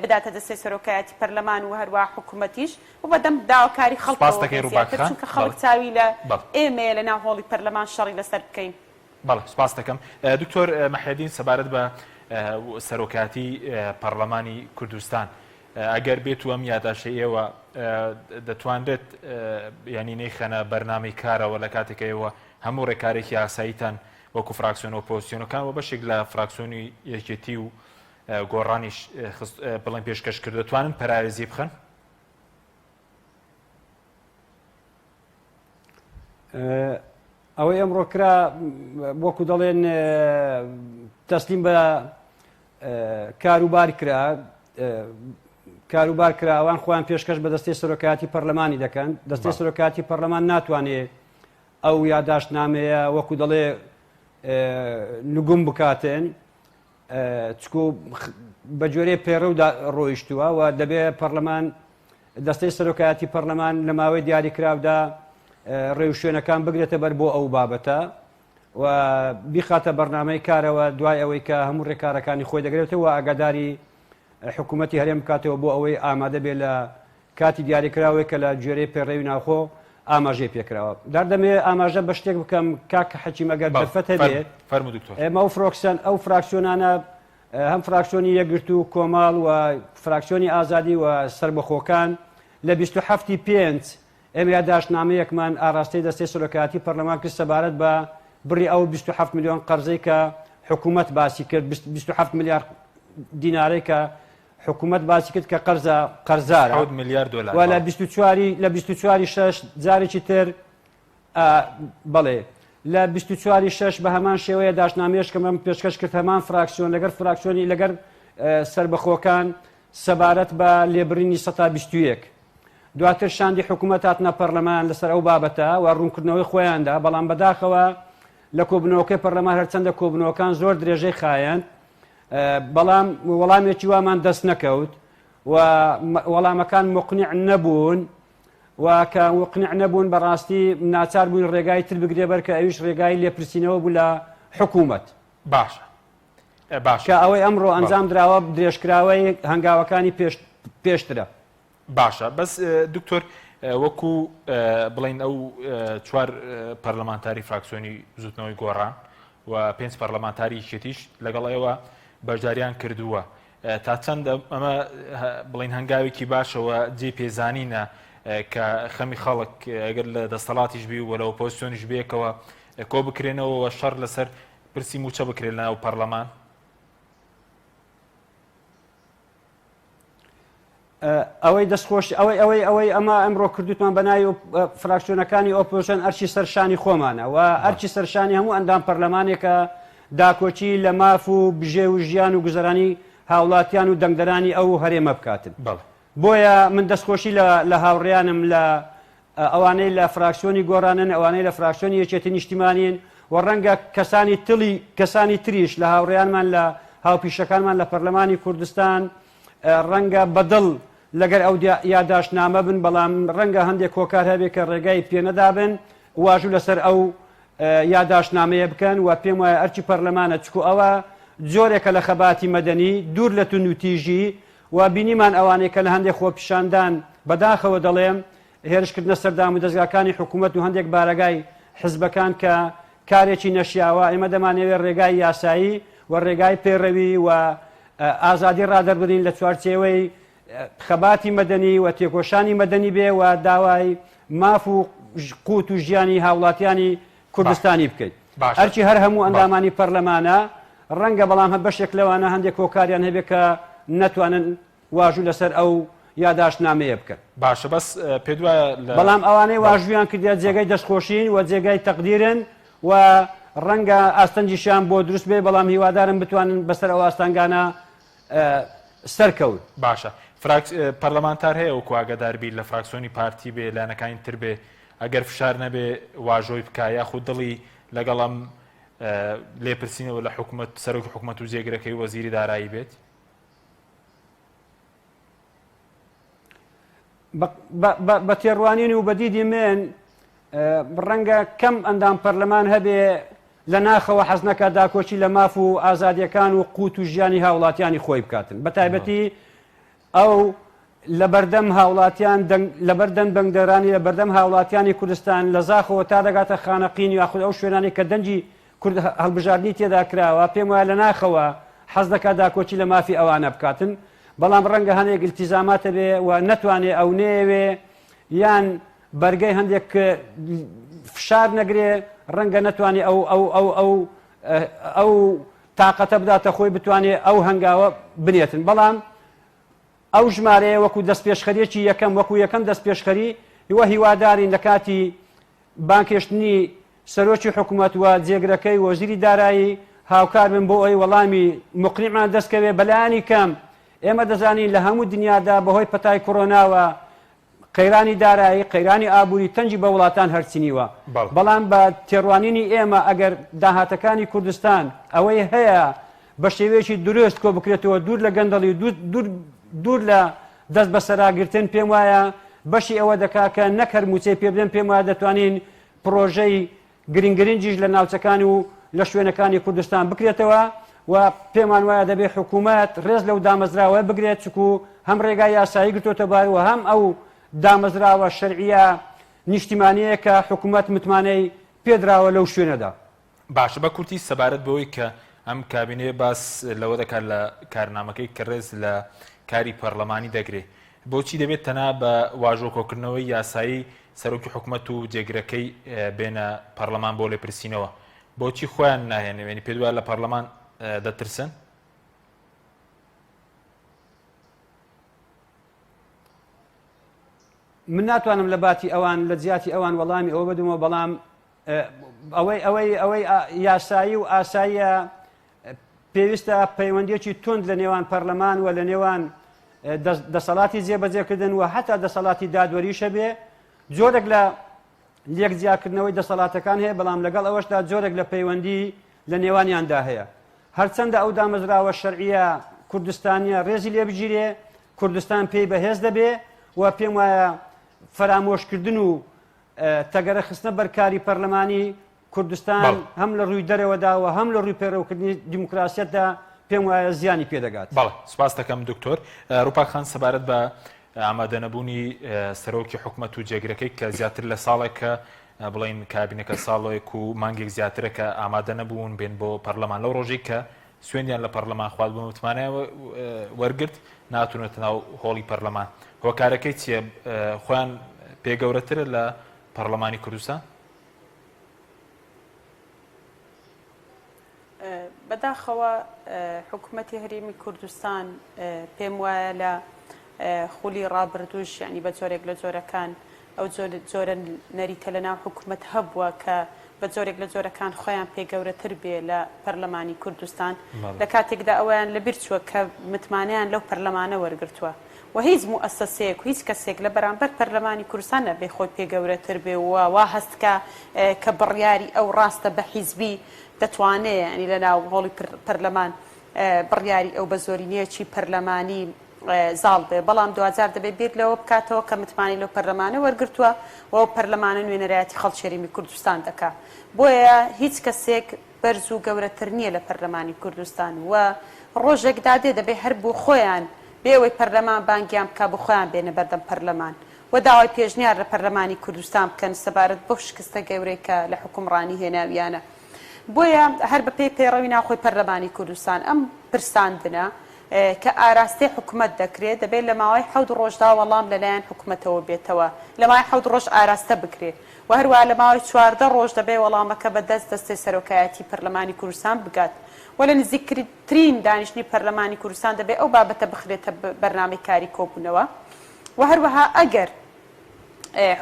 Speaker 7: بداتە دەستەی سەرۆکایەتی پەرلەمان و هەروە حکوومەتیش و بەدەم داواکاری خەڵکەوە زیاتر، چونکە خەڵک چاوی لە ئێمەیە لەناو هۆڵی پەرلەمان شەڕی لەسەر بکەین.
Speaker 1: بەڵێ سپاس دەکەم. دکتۆر مەحیدین سەبارەت بە سەرۆکاتی پەرلەمانی کوردستان ئەگەر بێت و ئەم یاداشەی ئێوە دەتوانرێت ینی نەیخەنە بەرنامەی کارەوە لە کاتێکە ئێوە هەموو ڕێکارێکی یاساییتان وەکو فراکسیۆن ئۆپۆزیسیۆنەکان و بەشێک لە فراکسیۆنی یەکێتی و گۆڕانیش بڵێن پێشکەش کرد دەتوانن پەرارێزی بخەن؟
Speaker 6: ئەوەی ئەمڕۆ کرا وەکو دەڵێن تەسلیم بە کاروبار کرا، کاروبار کراوان خۆیان پێشکەش بە دەستەی سەرۆکایەتی پەرلەمانی دەکەن. دەستەی سەرۆکایەتی پەرلەمان ناتوانێت ئەو یاداشتنامەیە وەکو دەڵێ نگوم بکاتێن، چکو بە جۆرەیە پێڕەودا ڕۆیشتووە و دەبێت پەرلەمان دەستەی سەرۆکایەتی پەرلەمان لە ماوەی دیاریکراودا ڕێوشوێنەکان بگرێتە بەر بۆ ئەو بابەتە و بیخاتە بەرنامەی کارەوە دوای ئەوەی کە هەموو ڕێکارەکانی خۆی دەگرێتەوە ئاگاداری حکوومەتی هەرێم بکاتەوە بۆ ئەوەی ئامادە بێت لە کاتی دیاریکراوەی کە لە گوێرەی پێڕێوی ناوخۆ ئاماژەی پێکراوە. دەردەمێ ئاماژە بە شتێک بکەم کاکە حەکیم ئەگەر دەفەتە بێ ئێمە ئەو فراکسیۆنانە هەم فراکسیۆنی یەکگرت و کۆماڵ و فراکسیۆنی ئازادی و سربەخۆکان لە 27 پێنج ئێمە یاداشتنامەیەکمان ئاراستەی دەستەی سەرۆکایەتی پەرلەمان کرد سەبارەت بە بڕی ئەو 27 میلیۆن قەرزەی کە حکوومەت باسی کرد، 27 میلیارد دینارەی کە حکوومەت باسی کرد کە قەرزارە
Speaker 1: میلیارد دلار
Speaker 6: و لە 24 شەش جارێکی تر بەڵێ لە 24 شەش بە هەمان شێوەیە داشنامەیەش کە من پێشکەش کرد هەمان فراکسیۆن لەگەر فراکسیۆنی لەگەر سربەخۆکان سەبارەت بە لێبڕینی 121 دواتر شاندی حکوومەت هاتنە پەرلەمان لەسەر ئەو بابەتە و ڕوونکردنەوەی خۆیاندا، بەڵام بەداخەوە
Speaker 8: لە کۆبنەوەکەی پەرلەمان هەرچەندە کۆبنەوەکان زۆر درێژەی خایەن بەڵام وەڵامێکی وامان دەست نەکەوت و وەڵامەکان مقنیع نەبوون و کە مقنیع نەبوون بەڕاستی ناچار بوون ڕێگای تر بگرێ بەر کە ئەویش ڕێگای لێپرسینەوە بوو لە حکوومەت
Speaker 1: باش
Speaker 8: کە ئەوەی ئەمڕۆ ئەنجام درراوە درێژکراوەی هەنگاوەکانی پێشترە
Speaker 1: باشە بەس دکتۆر وەکو بڵین ئەو چوار پەرلەمانتاری فراکسیۆنی زوتنەوەی گۆڕان و 5 پەرلەمانتاری شێتیش لەگەڵ ئێوە بەشداریان کردووە تا چەند ئەمە بڵین هەنگاوێکی باشەوە جێ پێزانینە کە خەمی خەڵک ئەگەر لە دەسەڵاتیش بی و لە ئۆپۆزیسیۆنیش بێکەوە کۆ بکرێنەوە شەڕ لەسەر پرسی موچە بکرێن لەناو پەرلەمان
Speaker 8: ئەوەی دەستخۆش ئەوەی ئەمە ئەمڕۆ کردوتمان بە ناوی فراکسیۆنەکانی ئۆپۆزیسیۆن ئەرچی سەرشانی خۆمانە و ئەرچی سەرشانی هەموو ئەندام پەرلەمانێکە داکۆچی لە ماف و بژێ و ژیان و گوزەرانی هاوڵاتیان و دەنگدەرانی ئەو هەرێمە بکاتن بۆیە من دەستخۆشی لە هاوڕێیانم لە ئەوانەی لە فراکسیۆنی گۆڕانن ئەوانەی لە فراکسیۆنی یەکێتی نیشتیمانین و ڕەنگە کەسانی تریش لە هاوڕێیانمان لە هاوپیشەکانمان لە پەرلەمانی کوردستان ڕەنگە بەدڵ لەگەر ئەو یاداشنامە بن بەڵام ڕەنگە هەندێک کۆکار هەبێ کە ڕێگای پێنەدابن واژوو لەسەر ئەو یاداشنامەیە بکەن و پێم وایە ئەرچی پەرلەمانە چکو ئەوە جۆرێکە لە خەباتی مەدەنی دوور لە تون و تیژی و بینیمان ئەوانەیە کە لە هەندێک خۆپیشاندان بەداخەوە دەڵێم هێرشکردنە سەردام و دەستگاکانی حکوومەت و هەندێک بارەگای حزبەکان کە کارێکی نەشیاوە ئێمە دەمانەوێت ڕێگای یاسایی و ڕێگای پێڕەوی و ئازادی ڕادەربرین لە چوارچێوەی خەباتی مەدەنی و تێکۆشانی مەدەنی بێ و داوای ماف و قوت و ژیانی هاوڵاتیانی کوردستانی بکەیت هەرچی هەر هەموو ئەندامانی پەرلەمانە ڕەنگە بەڵام هە بەشێک لەوانە هەندێک کۆکاریان هەبێت کە نەتوانن واژوو لەسەر ئەو یاداشنامەیە بکەن
Speaker 1: باشە بەس پێ وایە
Speaker 8: بەڵام ئەوانەی واژویان کردیا جێگەی دەستخۆشین و جێگای تەقدیرن و ڕەنگە ئاستەنجیشیان بۆ دروست بێ بەڵام هیوادارم بتوانن بەسەر ئەو ئاستانگانە سەرکەوت
Speaker 1: باشە پەرلەمانتار هەیە و کواگەداربی لە فراکسیۆنی پارتی بێ لایەنەکانی تر بێ ئەگەر فشار نەبێ واژۆی بکایە یاخود دڵی لەگەڵم لێپرسینەوە لە حکوومەت سەرۆکی حکوومەت و جێگرەکەی وەزیری دارایی بێت
Speaker 8: بە تێڕوانین و بەدیدی من ڕەنگە کەم ئەندام پەرلەمان هەبێ لە ناخەوە حەز نەکات داکۆچی لە ماف و ئازادیەکان و قوت و ژیانی هاوڵاتیانی خۆی بکاتن بە تایبەتی ئەو لە بەردەم هاوڵاتیان لە بەردەم بەنگدەرانی لە بەردەم هاوڵاتیانی کوردستان لە زاخەوە تا دەگاتە خانەقین یاخود ئەو شوێنانی کە دەنجی کورد هەڵبژاردننی تێدا کراوە پێم وایە لە ناخەوە حەز دەکات داکۆچی لە مافی ئەوانە بکاتن بەڵام ڕەنگە هەندێک التیزاماتە بێ و نەتوانێ ئەو نێوێ یان بەرگەی هەندێک فشار نەگرێ ڕەنگە نەتوانێ ئەو تااقەتە بداتە خۆی بتوانێت ئەو هەنگاوە بنێتن بەڵام ئەو ژمارەیە وەکو دەستپێشخەریەکی یەکەم وەکو یەکەم دەستپێشخەری هیوە هیوادارین لە کاتی بانکێشتنی سەرۆکی حکوومەت و جێگرەکەی وەزیری دارایی هاوکار بن بۆ ئەوی وەڵامی مقنیعمان دەستکەوێ بەلایانی کەم ئێمە دەزانین لە هەموو دنیادا بەهۆی پەتای کۆرۆناوە قەیرانی دارایی قەیرانی ئابووری تەنجی بە وڵاتان هەرچینیوە بەڵام بە تێڕوانینی ئێمە ئەگەر داهاتەکانی کوردستان ئەوەی هەیە بە شێوەیەکی درست کۆ بکرێتەوە دوور لە گەندەڵی دوور لە دەست بە سەراگرتن پێم وایە بەشی ئەوە دەکا کە نەک هەرموچەی پێ بدەن پێم وایە دەتوانین پرۆژەی گرنگرنجیش لە ناوچەکانی و لە شوێنەکانی کوردستان بکرێتەوە و پێمان وایە دەبێت حکوومەت ڕێز لەو دامەزراوە بگرێت چکو هەم ڕێگای یاسایی گرتوتە بار و هەم ئەو دامەزراوە شەرعیە نیشتیمانیە کە حکوومەت متمانەی پێدراوە لەو شوێنەدا
Speaker 1: باشە بە کورتی سەبارەت بەوەی کە ئەم کابینێ باس لەوە دەکات لە کارنامەکەی کە ڕێز لە کاری پەرلەمانی دەگرێت بۆچی دەبێت تەنها بە واژۆکۆکردنەوەی یاسایی سەرۆکی حکوومەت و جێگرەکەی بێنە پەرلەمان بۆ لێپرسینەوە بۆچی خۆیان ناهێنێنی پێ وایە لە پەرلەمان دەترسن
Speaker 8: من ناتوانم لە باتی ئەوان لە جیاتی ئەوان وەڵامی ئەوە بدومەوە بەڵام ئەوەی یاسایی و ئاساییە پێویستە پەیوەندیەکی تند لە نێوان پەرلەمان و لە نێوان دەسەڵاتی جێبەجێکردن و حتا دەسەڵاتی دادوەریشە بێ جۆرێک لە لێک جیاکردنەوەی دەسەڵاتەکان هەیە بەڵام لەگەڵ ئەوەشدا جۆرێک لە پەیوەندی لە نێوانیاندا هەیە هەرچەندە ئەو دامەزراوە شەرعیە کوردستانیە ڕێزی لێ بگیرێ کوردستان پێی بەهێز دەبێ و پێم وایە فرامۆشکردن و تەگەرە خستنە بەرکاری پەرلەمانی کوردستان هەم لە ڕووی دەرەوەداوە هەم لە ڕووی پێڕەوکردنی دیموکراسیەتدا پێم وایە زیانی پێدەگات.
Speaker 1: بەڵێ سپاس دەکەم دکتۆر ڕووپاخان سەبارەت بە ئامادەنەبوونی سەرۆکی حکوومەت و جێگرەکەی کە زیاتر لە ساڵێکە بڵین کابینەکە ساڵێک و مانگێک زیاترە کە ئامادە نەبوون بێن بۆ پەرلەمان لەو ڕۆژەی کە سوێندیان لە پەرلەمان خوارد بوو متمانەیە وەرگرت ناتونێتە ناو هۆڵی پەرلەمان هۆکارەکەی چییە خۆیان پێگەورەترە لە پەرلەمانی کوردستان؟
Speaker 7: بەداخەوە حکوومەتی هەرێمی کوردستان پێم وایە لە خولی ڕابردوش یعنی بە جۆرێک لە جۆرەکان ئەو جۆرە نەریتە لە ناو حکوومەت هەبووە کە بە جۆرێک لە جۆرەکان خۆیان پێگەورەتر بێ لە پەرلەمانی کوردستان لە کاتێکدا ئەویان لەبیر چووە کە متمانیان لەو پەرلەمانە وەرگرتووە و هیچ موئەسسەسەیەک و هیچ کەسێک لە بەرامبەر پەرلەمانی کوردستان نەبێ خۆی پێگەورەتر بێ وا هەستکە کە بڕیاری ئەو ڕاستە بە حیزبی دەتوانێت ینی لە ناو هۆڵی پەرلەمان بڕیاری ئەو بە زۆرینەیەکی پەرلەمانی زاڵ بێ بەڵام دوجار دەبێت بێت لەوە بکاتەوە کە متمانی لەو پەرلەمانە وەرگرتووە و ئەو پەرلەمانە نوێنەرایەتی خەڵکی هەرێمی کوردستان دەکات بۆیە هیچ کەسێک بەرز و گەورەتر نییە لە پەرلەمانی کوردستان و ڕۆژێکدا دێ دەبێت هەر بوو خۆیان بێەوەی پەرلەمان بانگیان بکە بۆ خۆیان بێنە بەردەم پەرلەمان و داوای پێشنیار لە پەرلەمانی کوردستان بکەن سەبارەت بۆ شکستە گەورەی کە لە حکومڕانی هێناویانە بۆیە هەر بە پێڕەوی ناخۆی پەرلەمانی کوردستان ئەم پرساندنە کە ئاراستەی حکوومەت دەکرێت دەبێت لە ماوەی 7 ڕۆژدا وەڵام لەلایەن حکوومەتەوە بێتەوە لە ماوەی 7 ڕۆژ ئاراستە بکرێت و هەروە لە ماوەی 14 ڕۆژ دەبێت وەڵامەکە بەدەست دەستەی سەرۆکایەتی پەرلەمانی کوردستان بگات و لە نزیکترین دانیشتنی پەرلەمانی کوردستان دەبێت ئەو بابەتە بخرێتە بەرنامەی کاری کۆبوونەوە و هەروەها ئەگەر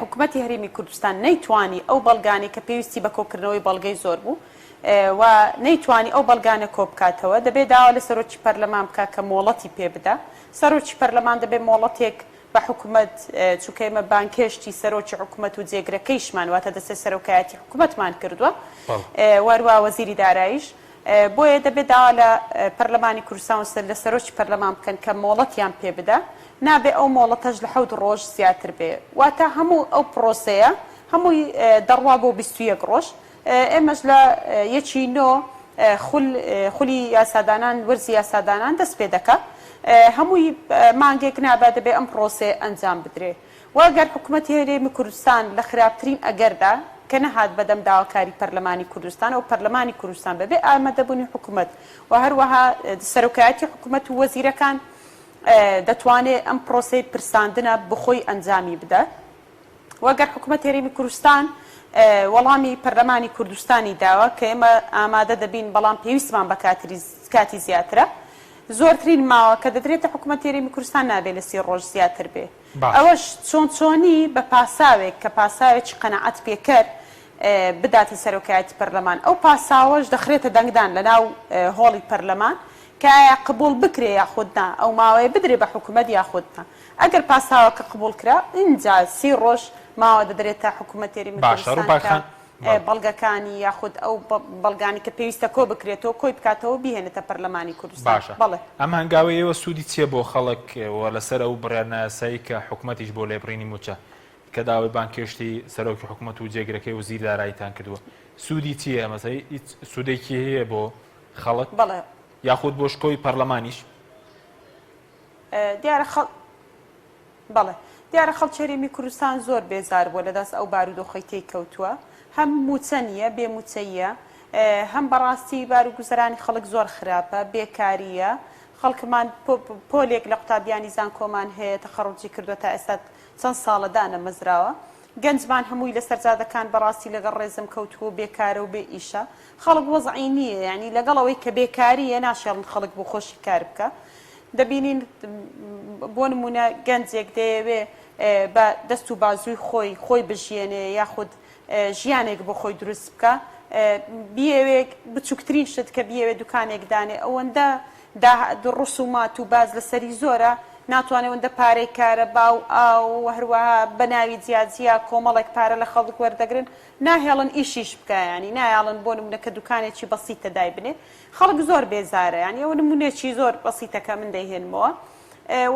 Speaker 7: حکوومەتی هەرێمی کوردستان نەیتوانی ئەو بەڵگانی کە پێویستی بە کۆکردنەوەی بەڵگەی زۆر بوو و نەیتوانی ئەو بەڵگانە کۆ بکاتەوە دەبێت داوا لە سەرۆکی پەرلەمان بکە کە مۆڵەتی پێ بدە سەرۆکی پەرلەمان دەبێت مۆڵەتێک بە حکوومەت چووکەمە بانکێشتی سەرۆکی حکوومەت و جێگرەکەیشمان واتە دەستێ سەرۆکایەتی حکوومەتمان کردووە وەروە وەزیری دارایش بۆیە دەبێت داوا لە پەرلەمانی کوردستان لە سەرۆکی پەرلەمان بکەن کە مۆڵەتیان پێ بدە نابێ ئەو مۆڵەتەش لە 7 ڕۆژ زیاتر بێ واتە هەموو ئەو پرۆسەیە هەمووی دەڕوا بۆ 21 ڕۆژ ئێمەش لە یەکی نۆ خولی یاسادانان وەرزی یاسادانان دەست پێ دەکە هەمووی مانگێک نابێت دەبێت ئەم پرۆسێ ئەنجام بدرێ واگەر حکوومەتی هەرێمی کوردستان لە خراپترین ئەگەردا کە نەهات بەدەم داواکاری پەرلەمانی کوردستان و پەرلەمانی کوردستان بەبێ ئامادەبوونی حکوومەت و هەروەها سەرۆکایەتی حکوومەت و وەزیرەکان دەتوانێت ئەم پرۆسەی پرساندنە بخۆی ئەنجامی بدە واگەر حکوومەتی هەرێمی کوردستان وەڵامی پەرلەمانی کوردستانی داوە کە ئێمە ئامادە دەبین بەڵام پێویستمان بە کاتی زیاترە زۆرترین ماوە کە دەدرێتە حکوومەتی هەرێمی کوردستان نابێت لە 30 ڕۆژ زیاتر بێ ئەوەش چۆنی بە پاساوێک کە پاساوێکی قەنەعەت پێکەر بداتە سەرۆکایەتی پەرلەمان ئەو پاساوەش دەخرێتە دەنگدان لە ناو هۆڵی پەرلەمان کە قبول بکرێ یاخودنا ئەو ماوەیە بدرێ بە حکوومەت یاخودنا ئەگەر پاساوەکە قبول کرا اینجا 30 ڕۆژ ماوە دەدرێتە حکوومەتی هەرێمی کوردستان بەڵگەکانی یاخود ئەو بەڵگانی کە پێویستە کۆ بکرێتەوە کۆی بکاتەوە بیهێنێتە پەرلەمانی کوردستان بەڵێ
Speaker 1: ئەم هەنگاوەیەوە سوودی چییە بۆ خەڵک لەسەر ئەو بڕیارناسایی کە حکوومەتیش بۆ لێبڕینی موچە کە داوای بانکێشتی سەرۆکی حکوومەت و جێگرەکەی و زیر داراییتان کردووە سوودی چییە مەسەی سوودێکی هەیە بۆ خەڵک
Speaker 7: بەڵێ
Speaker 1: یاخود بۆ شکۆی پەرلەمانیش
Speaker 7: بەڵێ دیارە خەڵکی هەرێمی کوردستان زۆر بێزار بووە لەدەست ئەو بارودۆخەی تێی کەوتووە هەم موچە نییە بێ موچەیە هەم بەڕاستی بارودۆخەکانی خەڵک زۆر خراپە بێکاریە خەڵکمان پۆلێک لە قوتابیانی زانکۆمان هەیە تەخەڕوجی کردووە تا ئێستا چەند ساڵەدا نەمەزراوە گەنجمان هەمووی لە سەرجادەکان بەڕاستی لەگەڵ ڕێزم کەوتووە بێکارە و بێ ئیشە خەڵک وەزعی نییە یعنی لەگەڵەوەی کە بێکاریە ناشێڵن خەڵک بۆ خۆشی کار بکە دەبینین بۆ نمونە گەنجێک دەیەوێ بە دەست و بازووی خۆی بژێنێ یاخود ژیانێک بۆ خۆی دروست بکە بیەوێ بچووکترین شت کە بیەوێ دوکانێک دانێ ئەوەندە ڕسومات و باز لەسەری زۆرە ناتوانێت وەندە پارەی کارەبا و ئاو هەروەها بەناوی جیاجیا کۆمەڵێک پارە لە خەڵک وەردەگرن ناهێڵن ئیشیش بکایانی نایڵن بۆ نمونەکە دوکانێکی بەسیتە دای بنێ خەڵک زۆر بێزارە ینی ئەو نمونێکی زۆر بەسیتەکە من دەیهێنمەوە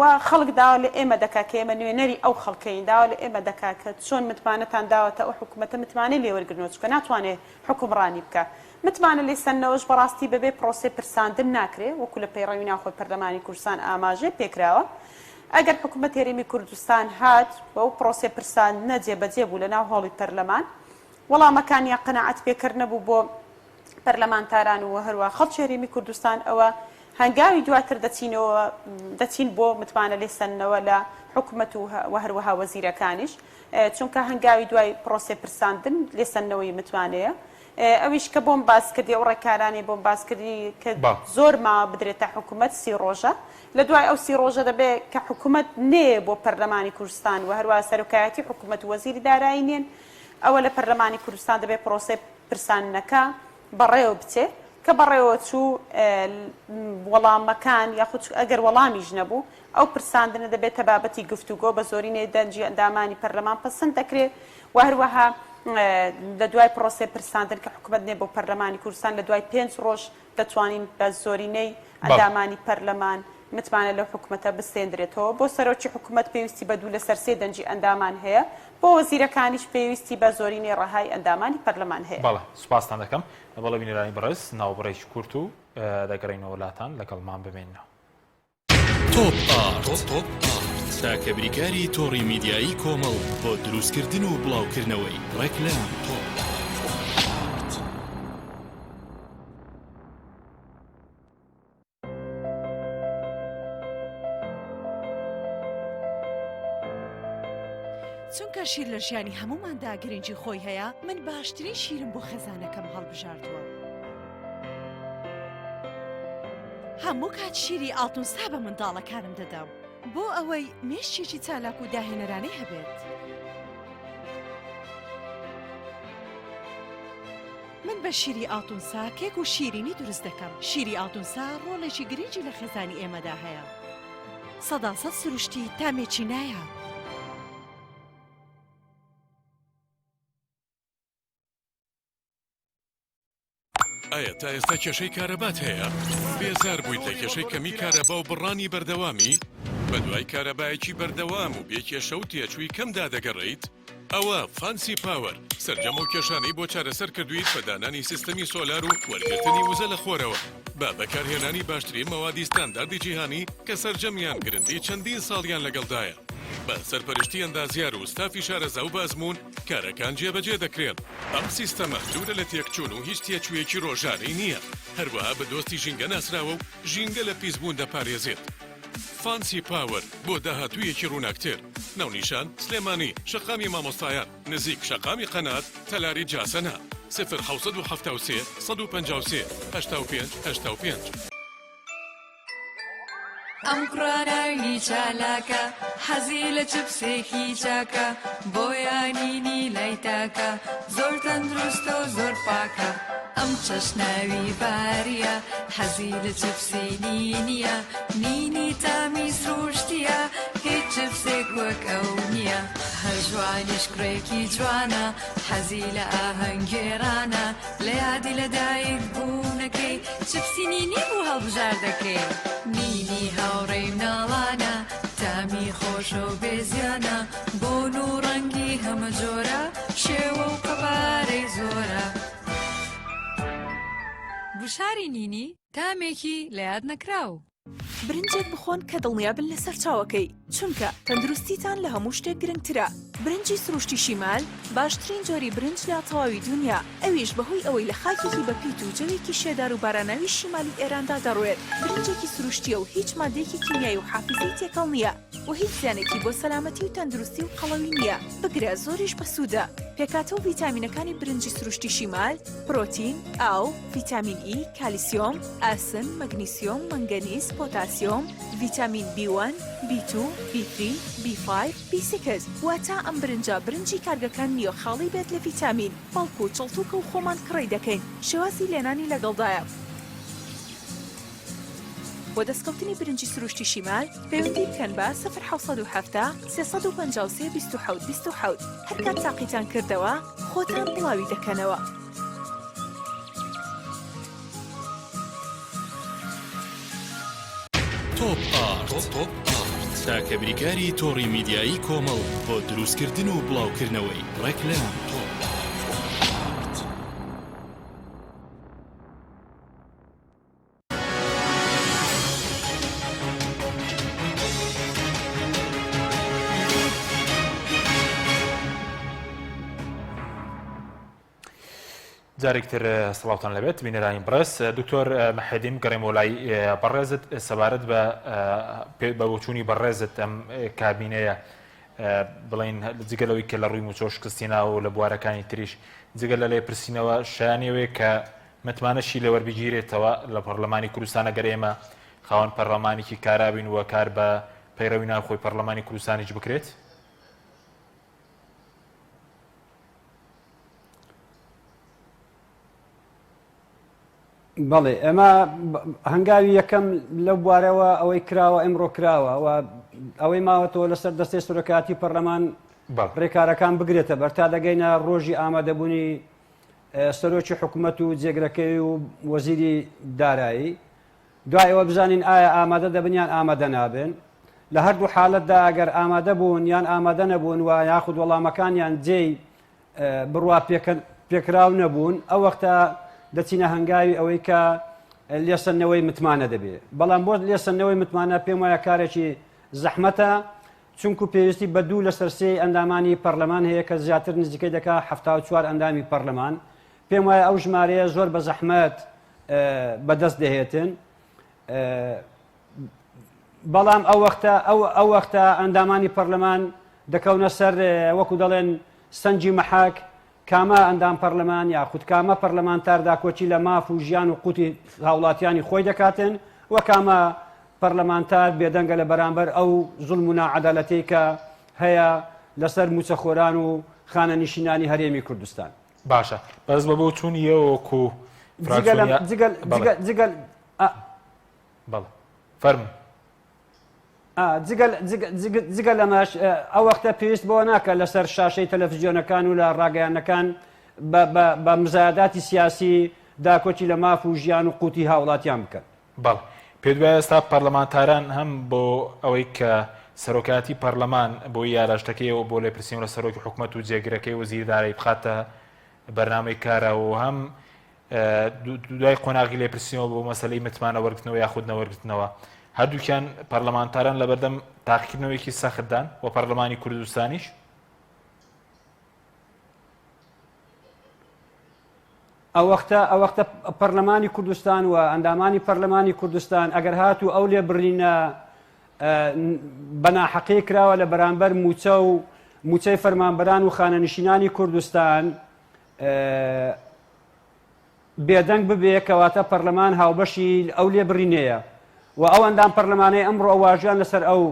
Speaker 7: و خەڵک داوا لە ئێمە دەکا کە ئێمە نوێنەری ئەو خەڵکەین داوا لە ئێمە دەکا کە چۆن متمانەتان داوەتە ئەو حکوومەتە متمانەی لێوەرگرنەوە چکە ناتوانێت حکومڕانی بکە متمانە لێسەنەوەش بەڕاستی بەبێ پرۆسێ پرساندن ناکرێ وەکو لە پەیڕەوی ناخۆی پەرلەمانی کوردستان ئاماژەی پێکراوە ئەگەر حکوومەت هێرێمی کوردستان هات بە ئەو پرۆسێ پرساندنە جێبەجێ بوو لە ناو هەڵی پەرلەمان وەڵامەکانیان قەناعەت پێکرد نەبوو بۆ پەرلەمانتاران و هەروە خەڵکی هێرێمی کوردستان ئەوە هەنگاوی دواتر دەچین بۆ متمانە لێسەنەوە لە حکوومەت و هەروەها وەزیرەکانیش چونکە هەنگاوی دوای پرۆسێ پرساندن لێسەنەوەی متوانەیە ئەویش کە بۆم باس کردی ئەو ڕێکارانی بۆم باس کردی کە زۆر ما بدرێتە حکوومەت 30 ڕۆژە لە دوای ئەو 30 ڕۆژە دەبێت کە حکوومەت نێ بۆ پەرلەمانی کوردستان و هەروە سەرۆکایەتی حکوومەت و وەزیری دارایی نێن ئەوە لە پەرلەمانی کوردستان دەبێت پرۆسەی پرسانەکە بەڕێوە بچێت کە بەڕێوە چوو وەڵامەکان یاخود ئەگەر وەڵامیش نەبوو ئەو پرساندنە دەبێتە بابەتی گفتوگۆ بە زۆرینەی دەنجی ئەندامانی پەرلەمان پەسەند دەکرێت و هەروەها لە دوای پرۆسێ پرساندن کە حکوومەت نێ بۆ پەرلەمانی کوردستان لە دوای 5 ڕۆژ دەتوانین بە زۆرینەی ئەندامانی پەرلەمان متمانە لەو حکوومەتە بستێنرێتەوە بۆ سەرۆکی حکوومەت پێویستی بە 2 لە سەر 3 دەنجی ئەندامان هەیە بۆ وەزیرەکانیش پێویستی بە زۆرینەی ڕەهای ئەندامانی پەرلەمان هەیە
Speaker 1: بەڵێ سوپاستان دەکەم بەڵێ بینەرانی بەڕێز ناوبڕێکی کورت و دەگەڕینەوە وڵاتان لەگەڵمان ببێنەوە
Speaker 9: تۆپ ئارت تاکەبریکاری تۆڕی میدیایی کۆمەڵ بۆ دروستکردن و بڵاوکردنەوەی ڕێکلام تۆپ
Speaker 10: چونکە شیر لە ژیانی هەموماندا گرنگی خۆی هەیە من باشترین شیرم بۆ خەزانەکەم هەڵبژاردووە هەموو کات شیری ئاڵتونسا بە منداڵەکانم دەدام بۆ ئەوەی مێشتێکی چالاک و داهێنەرانەی هەبێت من بە شیری ئاڵتونسا کێک و شیرینی دروست دەکەم شیری ئاڵتونسا ڕۆڵێکی گرنگی لە خێزانی ئێمەدا هەیە 100% سروشتی تامێکی نایە
Speaker 9: ئایا تا ئێستا کێشەی کارەبات هەیە؟ بێزار بوویت لە کێشەی کەمی کارەبا و بڕانی بەردەوامی؟ بە دوای کارەبایەکی بەردەوام و بێکێشە و تێچووی کەمدا دەگەڕێیت؟ ئەوە فانسی پاوەر سەرجەم و کێشانەی بۆ چارەسەر کردویت بە دانانی سیستەمی سۆلار و وەرگرتنی وزە لە خۆرەوە با بەکارهێنانی باشترین مەوادی ستانداردی جیهانی کە سەرجەمیان گرنگی چەندین ساڵیان لەگەڵدایە بە سەرپەرشتی ئەندازیار و ستافی شارەزا و بازمون کارەکان جێبەجێ دەکرێن ئەم سیستەمە دوورە لە تێکچوون و هیچ تێچوویەکی ڕۆژانەی نییە هەروەها بە دۆستی ژینگە ناسراوە و ژینگە لە پیسبوون دەپارێزێت فانسی پاوەر بۆ داهاتوویەکی ڕووناکتر ناونیشان سلێمانی شەقامی مامۆستایان نزیک شەقامی قەنات تەلاری جاسەنە 0 153 85 85
Speaker 11: ئەم کوڕاناوی چالاکە حەزی لە چپسێکی چاکە بۆیانینی لای تاکە زۆر تەندروستە و زۆر پاکە ئەم چەشناوی باریە حەزی لە چپسی نینیە نینی تامی سروشتیە هیچ چپسێک وەک ئەو نییە هەژوانیش کوڕێکی جوانە حەزی لە ئاهەنگێرانە لە یادی لەدایک بوونەکەی چپسی نینی بوو هەڵبژار دەکەی نینی هاوڕێی مناڵانە تامی خۆشە و بێزیانە بۆن و ڕەنگی هەمە جۆرە شێوە و قەبارەی زۆرە بشاری نینی تامێکی لە یاد نەکراو
Speaker 10: برنجێک بخۆن کە دڵنیابن لەسەر چاوەکەی چونکە تەندروستیتان لە هەموو شتێک گرنگترە برنجی سروشتی شیمال باشترین جۆری برنج لە تەواوی دنیا ئەویش بەهۆی ئەوەی لە خاکێکی بەپیت و جەوێکی شێدار و باراناوی شیمالی ئێراندا دەڕوێت برنجێکی سروشتیە و هیچ مادەیەکی کیمیایی و حافزەی تێکەڵ نییە و هیچ زیانێکی بۆ سەلامەتی و تەندروستی و قەڵەوی نییە بگرە زۆریش بەسوودە پێکاتە و ڤیتامینەکانی برنجی سروشتی شیمال پرۆتین ئاو ڤیتامین ئی کالیسیۆم ئاسن مەگنیسیۆم مەنگەنیز پۆتاسیۆم ڤیتامین B1 B2 B3 B5 B6 واتە ئەم برنجە برنجی کارگەکان نییە خاڵی بێت لە ڤیتامین بەڵکو چڵتوکە و خۆمان کڕی دەکەین شێوازی لێنانی لەگەڵدایە بۆ دەستکەوتنی برنجی سروشتی شیمال پەیوەندی بکەن بە 1970 353 27 27 هەر کات تاقیتان کردەوە خۆتان بڵاوی دەکەنەوە.
Speaker 12: تۆپ ئارت چاکە بریکاری تۆڕی میدیایی کۆمەڵ بۆ دروستکردن و بڵاوکردنەوەی ڕێکلام تۆپ.
Speaker 1: جارێکتر سڵاوتان لەبێت بینەرانی بڕێز دکتۆر مەحەدیم گەڕێمەوە لای بەڕێزت سەبارەت بە بۆچوونی بەڕێزت ئەم کابینەیە بڵین جگەلەوەی کە لە ڕووی موچۆ شکستیناوە و لە بوارەکانی تریش جگەل لە لێ پرسینەوە شایانەوەی کە متمانەشی لەوەربگیرێتەوە لە پەرلەمانی کوردستانە گەر ئێمە خاوەن پەرلەمانێکی کارابین وە کار بە پەیڕەوی ناوخۆی پەرلەمانی کوردستانیش بکرێت؟
Speaker 8: بەڵێ ئەمە هەنگاوی یەکەم لەو بوارەوە ئەوەی کراوە ئەمڕۆ کراوە ئەوەی ماوەتەوە لەسەر دەستەی سورەکاتی پەرلەمان ڕێکارەکان بگرێتە بەر تا دەگەینە ڕۆژی ئامادەبوونی سەرۆکی حکوومەت و جێگرەکەی و وەزیری دارایی دوای ئەوە بزانین ئایا ئامادە دەبنیان ئامادە نابن لە هەردوو حالەتدا ئەگەر ئامادە بوون یان ئامادە نەبوون و یاخود وەڵامەکانیان جێی بڕوا پێکراو نەبوون ئەو وەختە دەچینە هەنگاوی ئەوەی کە لێسەنەوەی متمانە دەبێت بەڵام بۆ لێسەنەوەی متمانە پێم وایە کارێکی زەحمەتە چونکو پێویستی بە دوو لەسەر سێی ئەندامانی پەرلەمان هەیە کە زیاتر نزیکەی دەکات 74 ئەندامی پەرلەمان پێم وایە ئەو ژمارەیە زۆر بە زەحمەت بەدەست دەهێتن بەڵام ئەو وەختە ئەندامانی پەرلەمان دەکەونە سەر وەکو دەڵێن سەنجی مەحاک کامە ئەندام پەرلەمان یاخود کامە پەرلەمانتاردا کۆچی لە ماف و ژیان و قوتی هاوڵاتیانی خۆی دەکاتن وە کامە پەرلەمانتار بێدەنگە لە بەرامبەر ئەو زوڵم و ناعەدالەتەی کە هەیە لەسەر موچەخۆران و خانە نیشینانی هەرێمی کوردستان.
Speaker 1: باشە بەس بە بۆ چوونیەوەکو
Speaker 8: جگەل
Speaker 1: فەرموو
Speaker 8: جگەل لەمەش ئەو وەختە پێویست بۆ ناکە لەسەر شاشەی تەلەڤیزیۆنەکان و لە ڕاگەیانەکان بە مزایداتی سیاسی داکۆچی لە ماف و ژیان و قوتی هاوڵاتیان بکەن.
Speaker 1: بەڵ پێ دوای ئێستا پەرلەمانتاران هەم بۆ ئەوەی کە سەرۆکاتی پەرلەمان بۆی یاراشتەکەیەوە بۆ لێ پرسیون لە سەرۆکی حکوومەت و جێگرەکەی وەزیردارایی بخاتە بەرنامەی کارەوە و هەم دوای قۆناغی لێ پرسیەوە بۆ مەسەلەی متمانە وەرگرتنەوە یاخود نەوەرگرتنەوە هەردووکیان پەرلەمانتاران لە بەردەم تاقیکردنەوەیکی سەختدان و پەرلەمانی کوردستانیش
Speaker 8: ئەو وەختە پەرلەمانی کوردستان و ئەندامانی پەرلەمانی کوردستان ئەگەر هاتوو ئەو لێ بڕینە بەناحەقی کراوە لە بەرامبەر موچەی فەرمانبەران و خانەنشینانی کوردستان بێدەنگ ببێ کەواتە پەرلەمان هاوبەشی ئەو لێ بڕینەیە و ئەو ئەندام پەرلەمانەی ئەمڕۆ ئەواژیان لەسەر ئەو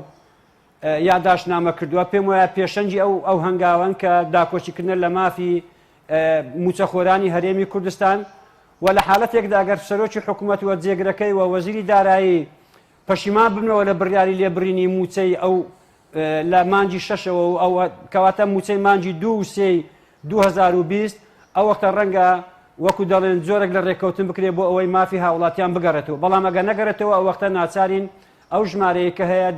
Speaker 8: یادداشتنامە کردووە پێم وایە پێشەنجی ئەو هەنگاوەن کە داکۆچیکردن لە مافی موچەخۆرانی هەرێمی کوردستان و لە حالەتێکدا ئەگەر سەرۆکی حکوومەت وە جێگرەکەی و وەزیری دارایی پەشیمان ببنەوە لە بڕیاری لێبڕینی موچەی ئەو لە مانجی شەشەوە و ئەو کەواتە موچەی مانجی 2020 ئەو وەختە ڕەنگە وەکو دەڵێن جۆرێک لە ڕێککەوتن بکرێت بۆ ئەوەی مافی هاوڵاتیان بگەڕێتەوە بەڵام ئەگە نەگەڕێتەوە ئەو وەختە ناچارین ئەو ژمارەیە کە هەیە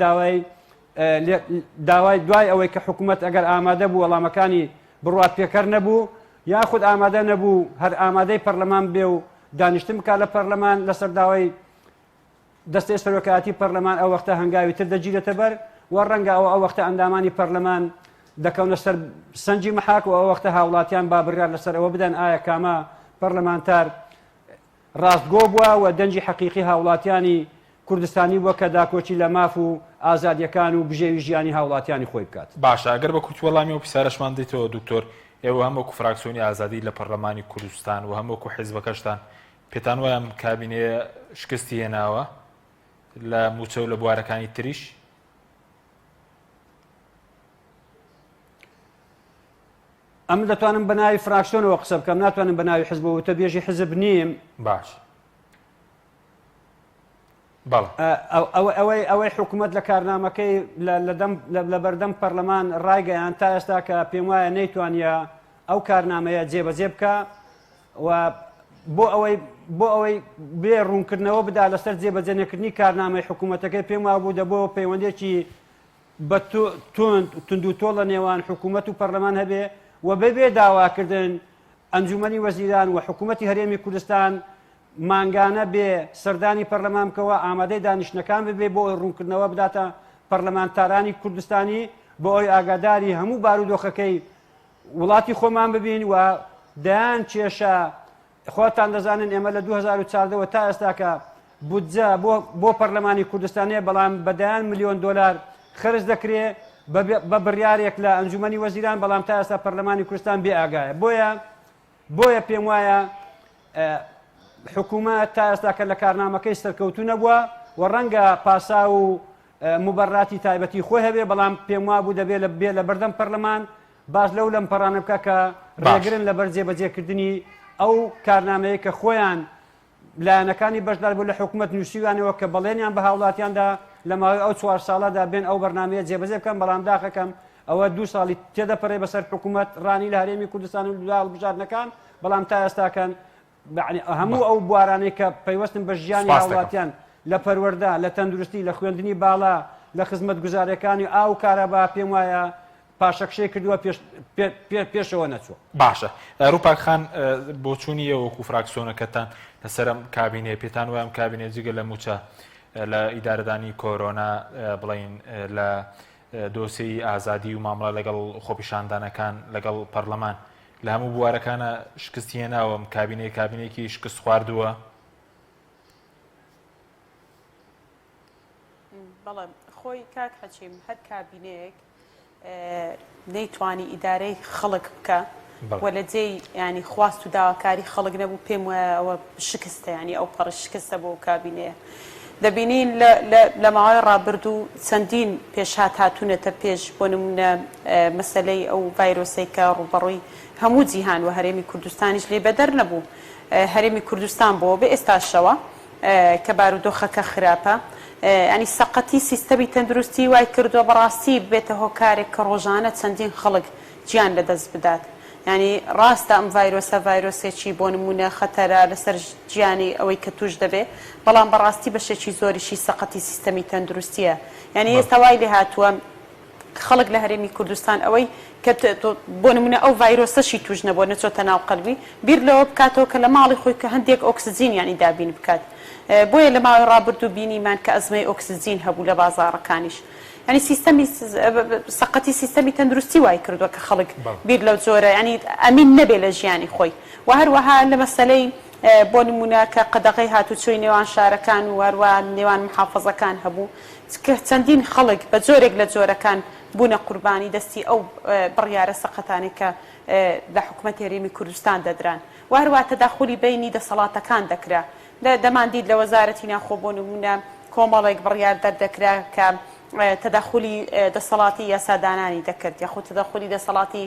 Speaker 8: داوای دوای ئەوەی کە حکوومەت ئەگەر ئامادە بوو وەڵامەکانی بڕوات پێکەر نەبوو یاخود ئامادە نەبوو هەر ئامادەی پەرلەمان بێ و دانیشتن بکات لە پەرلەمان لەسەر داوای دەستەی سەرۆکایەتی پەرلەمان ئەو وەختە هەنگاوی تر دەگیرێتە بەر وە ڕەنگە ئەو وەختە ئەندامانی پەرلەمان دەکەونە سەر سەنجی مەحاک و ئەو وەختە هاوڵاتیان با بڕیار لەسەر ئەوە بدەن ئایا کامە پەرلەمانتار ڕاستگۆ بووە و دەنجی حەقیقی هاوڵاتیانی کوردستانی بووە کە داکۆچی لە ماف و ئازادیەکان و بژێوی ژیانی هاوڵاتیانی خۆی بکات.
Speaker 1: باشە ئەگەر بە کوچ وەڵامی و پیسارەشمان دێتەوە دکتۆر ئێوە هەمووکو فراکسیۆنی ئازادی لە پەرلەمانی کوردستان و هەمووکو حیزبەکەشتان پێتان وایە کابینەیە شکستی هێناوە لە موچە و لە بوارەکانی تریش؟
Speaker 8: ئەم دەتوانم بە ناوی فراکسیۆنەوە قسە بکەم ناتوانم بە ناوی حزبەوە تە بێژی حزب نیم.
Speaker 1: باش
Speaker 8: ئەوەی حکوومەت لە کارنامەکەی لە بەردەم پەرلەمان ڕایگەیان تا ئێستا کە پێم وایە نەیتوانە ئەو کارنامەیە جێبەجێ بکە و بۆ ئەوەی بێ ڕوونکردنەوە بدا لەسەر جێبەجێنەکردنی کارنامەی حکوومەتەکەی پێم وا بوو دەبۆ پەیوەندێکی بە تونند و تۆڵ لە نێوان حکوومەت و پەرلەمان هەبێ و بەبێ داواکردن ئەنجومەنی وەزیران و حکوومەتی هەرێمی کوردستان مانگانە بێ سەردانی پەرلەمان بکەوە ئامادەی دانیشتەکان ببێ بۆ ڕوونکردنەوە بداتە پەرلەمانتارانی کوردستانی بۆ ئەوی ئاگاداری هەموو بارودۆخەکەی وڵاتی خۆمان ببین و دەیان کێشە خۆتان دەزانن ئێمە لە 2014 تا ئێستاکە بودجە بۆ پەرلەمانی کوردستانیە بەڵام بەدایان ملیۆن دۆلار خرج دەکرێت بە بڕیارێک لە ئەنجومەنی وەزیران بەڵام تا ئێستا پەرلەمانی کوردستان بێ ئاگایە بۆیە پێم وایە حکوومەت تا ئێستاکە لە کارنامەکەی سەرکەوتو نەبووە و ڕەنگە پاسا و مبەڕاتی تایبەتی خۆی هەبێ بەڵام پێم وا بوو دەبێت لە بەردەم پەرلەمان باش لەو لەم پەڕانە بکە کە ڕێگرن لە بەرجێبەجێکردنی ئەو کارنامەیە کە خۆیان لایەنەکانی بەشدار بوو لە حکوومەت نووسیوانەوە کە بەڵێنیان بە هاوڵاتیاندا لە ماوەی ئەو 4 ساڵەدا بێن ئەو بەرنامەیە جێبەجێ بکەن بەڵام داخەکەم ئەوە 2 ساڵی تێدەپەڕێ بەسەر حکوومەت ڕانی لە هەرێمی کوردستان و هەڵبژاردنەکان بەڵام تا ئێستاکەن هەموو ئەو بوارانەی کە پەیوەستن بە ژیانی هاوڵاتیان لە پەروەردە لە تەندروستی لە خوێندنی باڵا لە خزمەت گوزارەکانی ئاو کارەبا پێم وایە پاشەکشەی کردووە پێشەوە نەچوە.
Speaker 1: باشە ڕووپاک خان بۆ چوونیە وەکو فراکسیۆنەکەتان لەسەرم کابینێ پێتان وایە کابینێ جگە لە موچە لە ئیدارەدانی کۆرۆنا بڵین لە دۆسەی ئازادی و مامەڵە لەگەڵ خۆپیشاندانەکان لەگەڵ پەرلەمان لە هەموو بوارەکانە شکستی هێناوەم کابینەیەکی شکست خواردووە.
Speaker 7: بەڵێ خۆی کاک حەچیم هەر کابینەیەک نەیتوانی ئیدارەی خەڵک بکە وە لە جێی ینی خواست و داواکاری خەڵک نەبوو پێم وایە ئەوە شکستە ینی ئەو پەڕ شکستە بۆ کابینەیە. دەبینین لە ماوەی ڕابردوو چەندین پێشهات هاتوونەتە پێش بۆ نمونە مەسەلەی ئەو ڤایرۆسەی کە ڕوبەڕووی هەموو جیهان و هەرێمی کوردستانیش لێ بەدەر نەبوو. هەرێمی کوردستان بۆ بە ئێستاشەوە کە بارودۆخەکە خراپە ینی سەقەتی سیستەمی تەندروستی وای کردووە بەڕاستی بێتە هۆکارێک کە ڕۆژانە چەندین خەڵک گیان لەدەست بدات. ینی ڕاستە ئەم ڤایرۆسێکی بۆ نمونە خەتەرە لەسەر گیانی ئەوەی کە توش دەبێ بەڵام بەڕاستی بەشێکی زۆریشی سەقەتی سیستەمی تەندروستیە. ینی ئێستا وای لێ هاتووە خەڵک لە هەرێمی کوردستان ئەوەی کە بۆ نمونە ئەو ڤایرۆسەشی توش نەبووە نەچۆتە ناو قەلبی بیر لەوە بکاتەوە کە لە ماڵی خۆی کە هەندێک ئۆکسجین ینی دابین بکات. بۆیە لە ماوەی ڕابردوو بینیمان کە ئەزمەی ئۆکسجین هەبوو لە بازاڕەکانیش. ینی سەقەتی سیستەمی تەندروستی وای کردووە کە خەڵک بیر لەو جۆرە ینی ئەمین نەبێ لە ژیانی خۆی و هەروەها لە مەسەلەی بۆ نمونە کە قەدەغەی هاتوچۆی نێوان شارەکان و هەروە نێوان محافەزەکان هەبوو کە چەندین خەڵک بە جۆرێک لە جۆرەکان بوونە قوربانی دەستی ئەو بڕیارە سەقەتانی کە لە حکوومەت هەرێمی کوردستان دەدران و هەروە تەداخولی بینی دەسەڵاتەکان دەکرا. دەماندید لە وەزارەتی ناخۆ بۆ نمونە کۆمەڵێک بڕیار دەردەکرا کە تەداخولی دەسەڵاتی یاسادانانی دەکرد یاخود تەداخولی دەسەڵاتی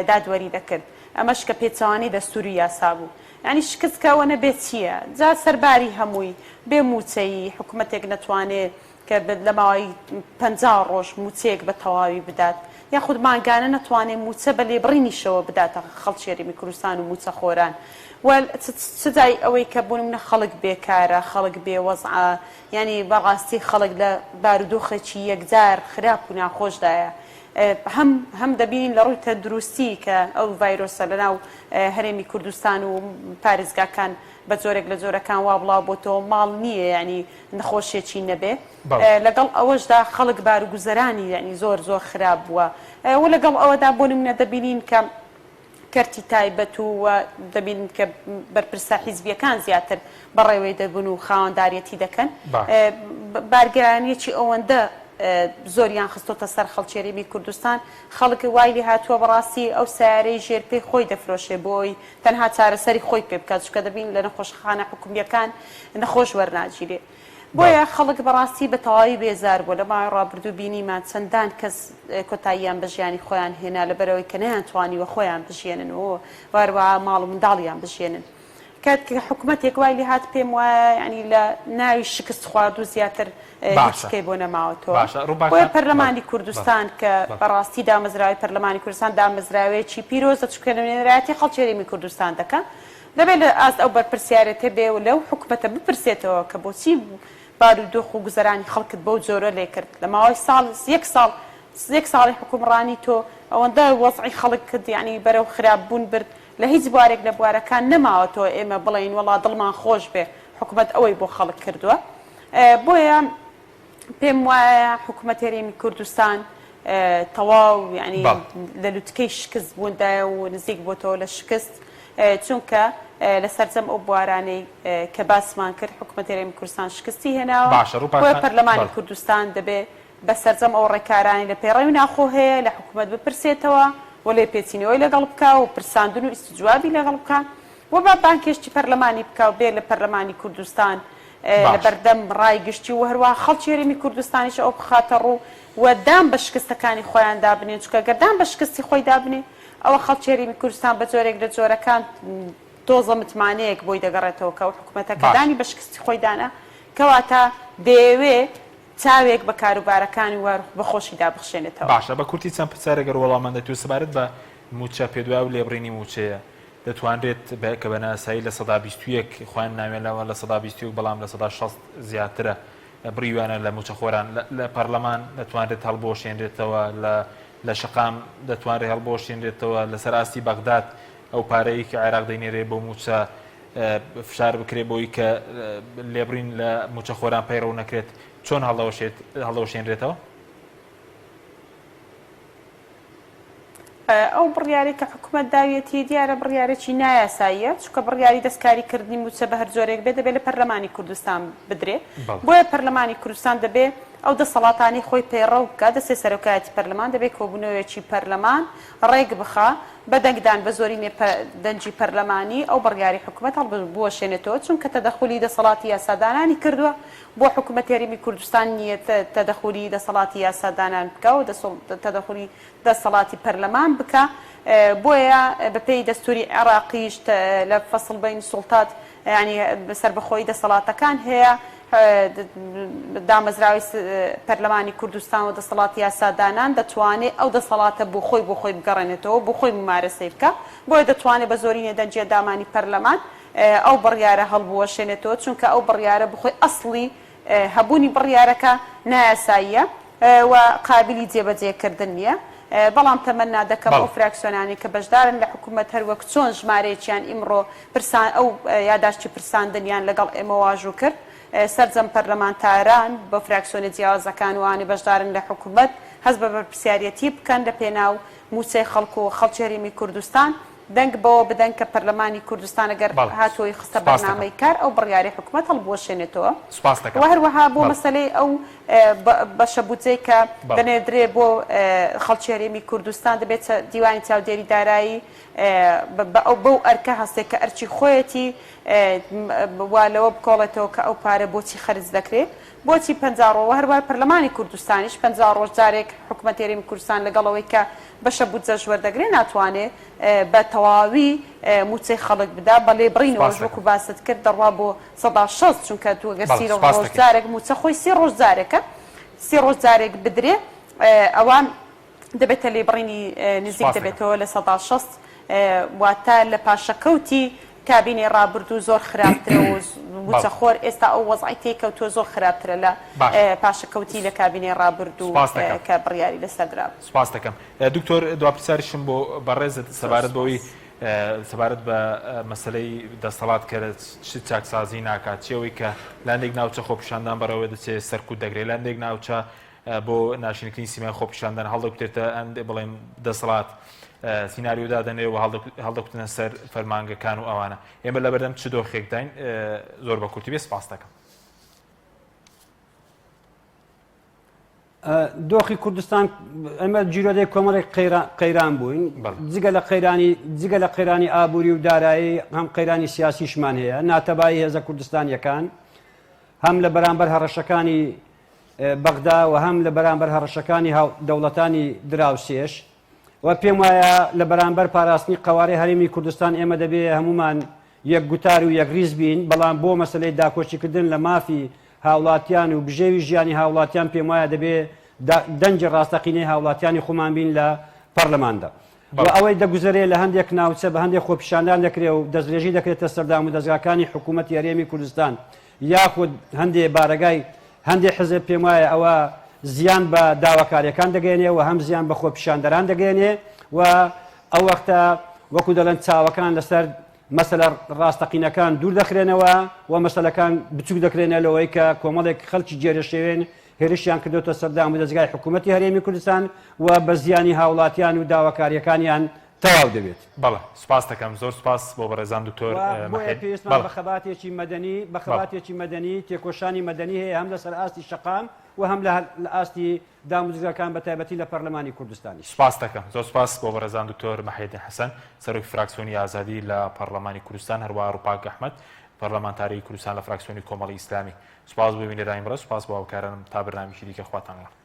Speaker 7: دادوەری دەکرد ئەمەش کە پێچەوانی دەستوری یاسا بوو. ینی شکستکەوە نەبێت چییە؟ جا سەرباری هەمووی بێ موچەی حکوومەتێک نەتوانێت کە لە ماوەی 50 ڕۆژ موچەیەک بە تەواوی بدات یاخود ماگانە نەتوانێت موچە بە لێبڕینیشەوە بداتە خەڵکی هەرێمی کوردستان و موچە خۆران. چجای ئەوەی کە بوون منە خەڵک بێکارە خەڵک بێوەزعە ینی بەڕاستی خەڵک لە بارودۆخێکی یەکجار خراپ و ناخۆشدایە. هەم دەبین لە ڕووی تەندروستی کە ئەو ڤایرۆسە لەناو هەرێمی کوردستان و پارێزگاکان بە جۆرێک لە جۆرەکان وا بڵاو بۆتەوە ماڵ نییە ینی نەخۆشیێکی نەبێ لەگەڵ ئەوەشدا خەڵک بارگوزەرانی ینی زۆر خراپ بووە و لەگەڵ ئەوەدا بۆ نمونە دەبینین کە کەرتی تایبەت و دەبین کە بەرپرسە حیزبیەکان زیاتر بەڕێوەی دەبن و خاوەنداریەتی دەکەن بارگرانیەکی ئەوەندە زۆریان خستۆتە سەر خەڵکی هەرێمی کوردستان خەڵک وای لێ هاتووە بەڕاستی ئەو سیارەی ژێرپێی خۆی دەفرۆشێ بۆی تەنها چارەسەری خۆی پێ بکات چکە دەبین لە نەخۆشخانە حکوومیەکان نەخۆش وەرناگیرێ بۆیە خەڵک بەڕاستی بە تەواوی بێزار بوو لە ماوەی ڕابردوو بینیمان چەندان کەس کۆتاییان بە ژیانی خۆیان هێنا لەبەرەوەی کە نەیانتوانیوە خۆیان بژێنن و وەروەها ماڵ و منداڵیان بژێنن کە کاتکە حکوومەتێک وای لێ هات پێم وایە ینی لە ناوی شکست خوارد و زیاتر هیچکەی بۆ نەماوەتەوە بۆیە پەرلەمانی کوردستان کە بەڕاستی دامەزراوی پەرلەمانی کوردستان دامەزراوەیەکی پیرۆزە چکە لە نوێنەرایەتی خەڵکی هەرێمی کوردستان دەکەن دەبێت لە ئاست ئەو بەرپرسیارەتە بێ و لەو حکوومەتە بپرسێتەوە کە بۆچی بارودۆخ و گوزەرانی خەڵکت بەو جۆرە لێ کرد لە ماوەی یەک ساڵی حکومڕانی تۆ ئەوەندە وەزعی خەڵک کرد یعنی بەرەو خراپبوون برد لە هیچ بوارێک لە بوارەکان نەماوەتەوە ئێمە بڵین وڵا دڵمان خۆش بێ حکوومەت ئەوەی بۆ خەڵک کردووە بۆیە پێم وایە حکوومەت هەرێمی کوردستان تەواو ینی لە لوتکەی شکست بووندایە و نزیک بۆتەوە لە شکست چونکە لە سەرجەم ئەو بوارانەی کە باسمان کرد حکوومەت هەرێمی کوردستان شکستی هێناوە بۆیە پەرلەمانی کوردستان دەبێت بە سەرجەم ئەو ڕێکارانی لە پێڕەوی ناخۆ هەیە لە حکوومەت بپرسێتەوە و لێ پێچینەوەی لەگەڵ بکە و پرساندن و ئیستجوابی لەگەڵ بکە و با بانکێشتی پەرلەمانی بکە و بێ لە پەرلەمانی کوردستان لە بەردەم ڕایگشتی و هەروە خەڵکی هەرێمی کوردستانیش ئەو بخاتە ڕوو و دام بە شکستەکانی خۆیان دابنێن چونکە گەردان بە شکستی خۆی دابنێ ئەوە خەڵکی هەرێمی کوردستان بە جۆرێک لە جۆرەکان دۆزە متمانەیەک بۆی دەگەڕێتەوە کە حکوومەتەکە دانی بە شکستی خۆی دانا کەواتە دەیەوێ چاوێک بە کاروبارەکانی وەر بەخۆشی دابخشێنێتەوە
Speaker 1: باشە بە کورتی چەند پرسیارێگەر وەڵامەندەتی و سەبارەت بە موچە پێدوای و لێبڕینی موچەیە دەتوانرێت کە بە ناسایی لە 121 خۆیان ناوێنەوە لە 120 بەڵام لە 160 زیاترە بڕیوانە لە موچەخۆران لە پەرلەمان دەتوانرێت هەڵبۆشێنرێتەوە لە شقام دەتوانرێت هەڵبۆشێنرێتەوە لەسەر ئاستی بەغداد ئەو پارەی کە عێراق دەینێرێ بۆ موچە فشار بکرێ بۆی کە لێبڕین لە موچەخۆران پەیڕەو نەکرێت چۆن هەڵەوەشێنرێتەوە؟
Speaker 7: ئەو بڕیاری کە حکوومەت داویەتی دیارە بڕیارێکی نایاساییە چونکە بڕیاری دەستکاریکردنی موچە بە هەر جۆرێک بێت دەبێت لە پەرلەمانی کوردستان بدرێ بۆیە پەرلەمانی کوردستان دەبێت ئەو دەسەڵاتانی خۆی پەیڕەو بکە دەسێ سەرۆکایەتی پەرلەمان دەبێت کۆبوونەوەیەکی پەرلەمان ڕێک بخە بە دەنگدان بە زۆری دەنجی پەرلەمانی ئەو بڕیاری حکوومەت هەڵبوەشێنێتەوە چونکە تەدەخولی دەسەڵاتی یاسادانانی کردووە بۆ حکوومەت هەرێمی کوردستان نییە تەدەخولی دەسەڵاتی یاسادانان بکە و تەدەخولی دەسەڵاتی پەرلەمان بکە بۆیە بەپێی دەستوری عێراقیش لە فەسڵ بین سوڵتات ینی سەربەخۆی دەسەڵاتەکان هەیە دامەزراوی پەرلەمانی کوردستان و دەسەڵاتی یاسادانان دەتوانێت ئەو دەسەڵاتە بۆ خۆی بگەڕێنێتەوە بۆ خۆی ممارەسەی بکە بۆیە دەتوانێت بە زۆرینە دەنجە دامانی پەرلەمان ئەو بڕیارە هەڵبوەشێنێتەوە چونکە ئەو بڕیارە بخۆی ئەسڵی هەبوونی بڕیارەکە نایاساییە و قابلی جێبەجێکردن نییە بەڵام تەمەنا دەکەم ئەو فراکسیۆنانی کە بەشدارن لە حکوومەت هەروەک چۆن ژمارەیەکیان ئیمڕۆ ئەو یاداشتی پرساندنیان لەگەڵ ئێمە واژوو کرد سەرجەم پەرلەمانتاران بە فراکسیۆنە جیاوازەکان وانی بەشدارن لە حکوومەت هەست بە بەرپرسیارەتی بکەن لە پێناو موچەی خەڵک و خەڵکی هەرێمی کوردستان دەنگ بەوە بدەن کە پەرلەمانی کوردستان ئەگەر هاتووی خستە بەرنامەی کار ئەو بڕیاری حکوومەت هەڵبوەشێنێتەوە و هەروەها بۆ مەسەلەی ئەو بەشەبوجەی کە دەنێدرێ بۆ خەڵکی هەرێمی کوردستان دەبێت دیوانی چاودێری دارایی بەو ئەرکە هەستێک کە ئەرچی خۆیەتی وا لەوە بکۆڵێتەوە کە ئەو پارە بۆچی خەرج دەکرێت بۆچی 50 ڕۆ هەروە پەرلەمانی کوردستانیش 50 ڕۆژ جارێک حکوومەت هەرێمی کوردستان لەگەڵەوەی کە بەشە بودجە وەردەگرێت ناتوانێت بە تەواوی موچەی خەڵک بدا بە لێبڕینەوە وەکو باست کرد دەڕوا بۆ 160 چونکە تو گەر 30 ڕۆژ جارێک موچە خۆی 30 ڕۆژ جارێکە 30 ڕۆژ جارێک بدرێ ئەوان دەبێتە لێبڕینی نزیک دەبێتەوە لە 160 واتە لە پاشەکەوتی کابینی ڕابردوو زۆر خراپترە و موچەخۆر ئێستا ئەو وەزعی تێکەوتووە زۆر خراپترە لە پاشەکەوتی لە کابینی ڕابردوو کە بڕیاری لەسەردرا.
Speaker 1: سپاس دەکەم دکتۆر دوپرسیارشم بۆ بەڕێزت سەبارەت بەوەی سەبارەت بە مەسلەی دەسەڵات کە چاکسازی ناکات چێەوەی کە لاندێک ناوچە خۆپیشاندان بەرەوە دەچێت سەرکوت دەگرێت لاندێک ناوچە بۆ ناشرینکردنی سیمای خۆپیشاندان هەڵدەکوتێتە ئەند بڵێم دەسەڵات سیناریۆدا دەنێەوە هەڵدەکوتنە سەر فەرمانگەکان و ئەوانە ئێمە لە بەردەم چ دۆخێک داین زۆر بە کورتی بێ سپاس دەکەم.
Speaker 8: دۆخی کوردستان ئەمە جیرۆدەی کۆمەڵێک قەیران بووین جگە لە قەیرانی ئابووری و دارایی هەم قەیرانی سیاسیشمان هەیە ناتەبایی هێزە کوردستانیەکان هەم لە بەرامبەر هەڕەشەکانی بەغدا و هەم لە بەرامبەر هەڕەشەکانی دەوڵەتانی دراوسێش و پێم وایە لە بەرامبەر پاراستنی قەوارەی هەرێمی کوردستان ئێمە دەبێت هەمومان یەک گوتار و یەکریز بین بەڵام بۆ مەسلەی داکۆچیکردن لە مافی هاوڵاتیان و بژێوی ژیانی هاوڵاتیان پێم وایە دەبێت دەنجی ڕاستەقینەی هاوڵاتیانی خۆمان بین لە پەرلەماندا و ئەوەی دەگوزارێت لە هەندێک ناوچە بە هەندێک خۆپیشاندان دەکرێت و دەستێژی دەکرێتە سەردام و دەستگاکانی حکوومەتی هەرێمی کوردستان یاخود هەندێک بارگای هەندێک حزب پێم وایە ئەوە زیان بە داواکاریەکان دەگەێنێ و هەم زیان بە خۆپیشاندەران دەگەێنێ و ئەو وەختە وەکو دەڵێن چاوەکان لەسەر مەسەلە ڕاستەقینەکان دوور دەخرێنەوە و مەسەلەکان بچوک دەکرێنە لەوەی کە کۆمەڵێک خەڵکی جێرەشێوێن هێرشیان کردوتە سەردام و دەستگای حکوومەتی هەرێمی کوردستان و بە زیانی هاوڵاتیان و داواکاریەکانیان تەواو دەبێت.
Speaker 1: بەڵێ سوپاس دەکەم زۆر سوپاس بۆ بەڕێزان دکتۆر
Speaker 8: پێویستمان بە خەباتێکی مەدەنی بە خەباتێکی مەدەنی تێکۆشانی مەدەنی هەیە هەم لەسەر ئاستی شەقام و هەم لە ئاستی داموزگەکان بە تایبەتی لە پەرلەمانی کوردستانی.
Speaker 1: سوپاس دەکەم زۆر سوپاس بۆ بەڕێزان دکتۆر مەحید حەسەن سەرۆکی فراکسیۆنی ئازادی لە پەرلەمانی کوردستان هەروەها ڕووپاک ئەحمەد پەرلەمانتاری کوردستان لە فراکسیۆنی کۆمەڵی ئیسلامی. سوپاس بۆ بینێرانی بڕە سوپاس بۆ هاوکارانم تا بەرنامێکی دیکە خواتان لە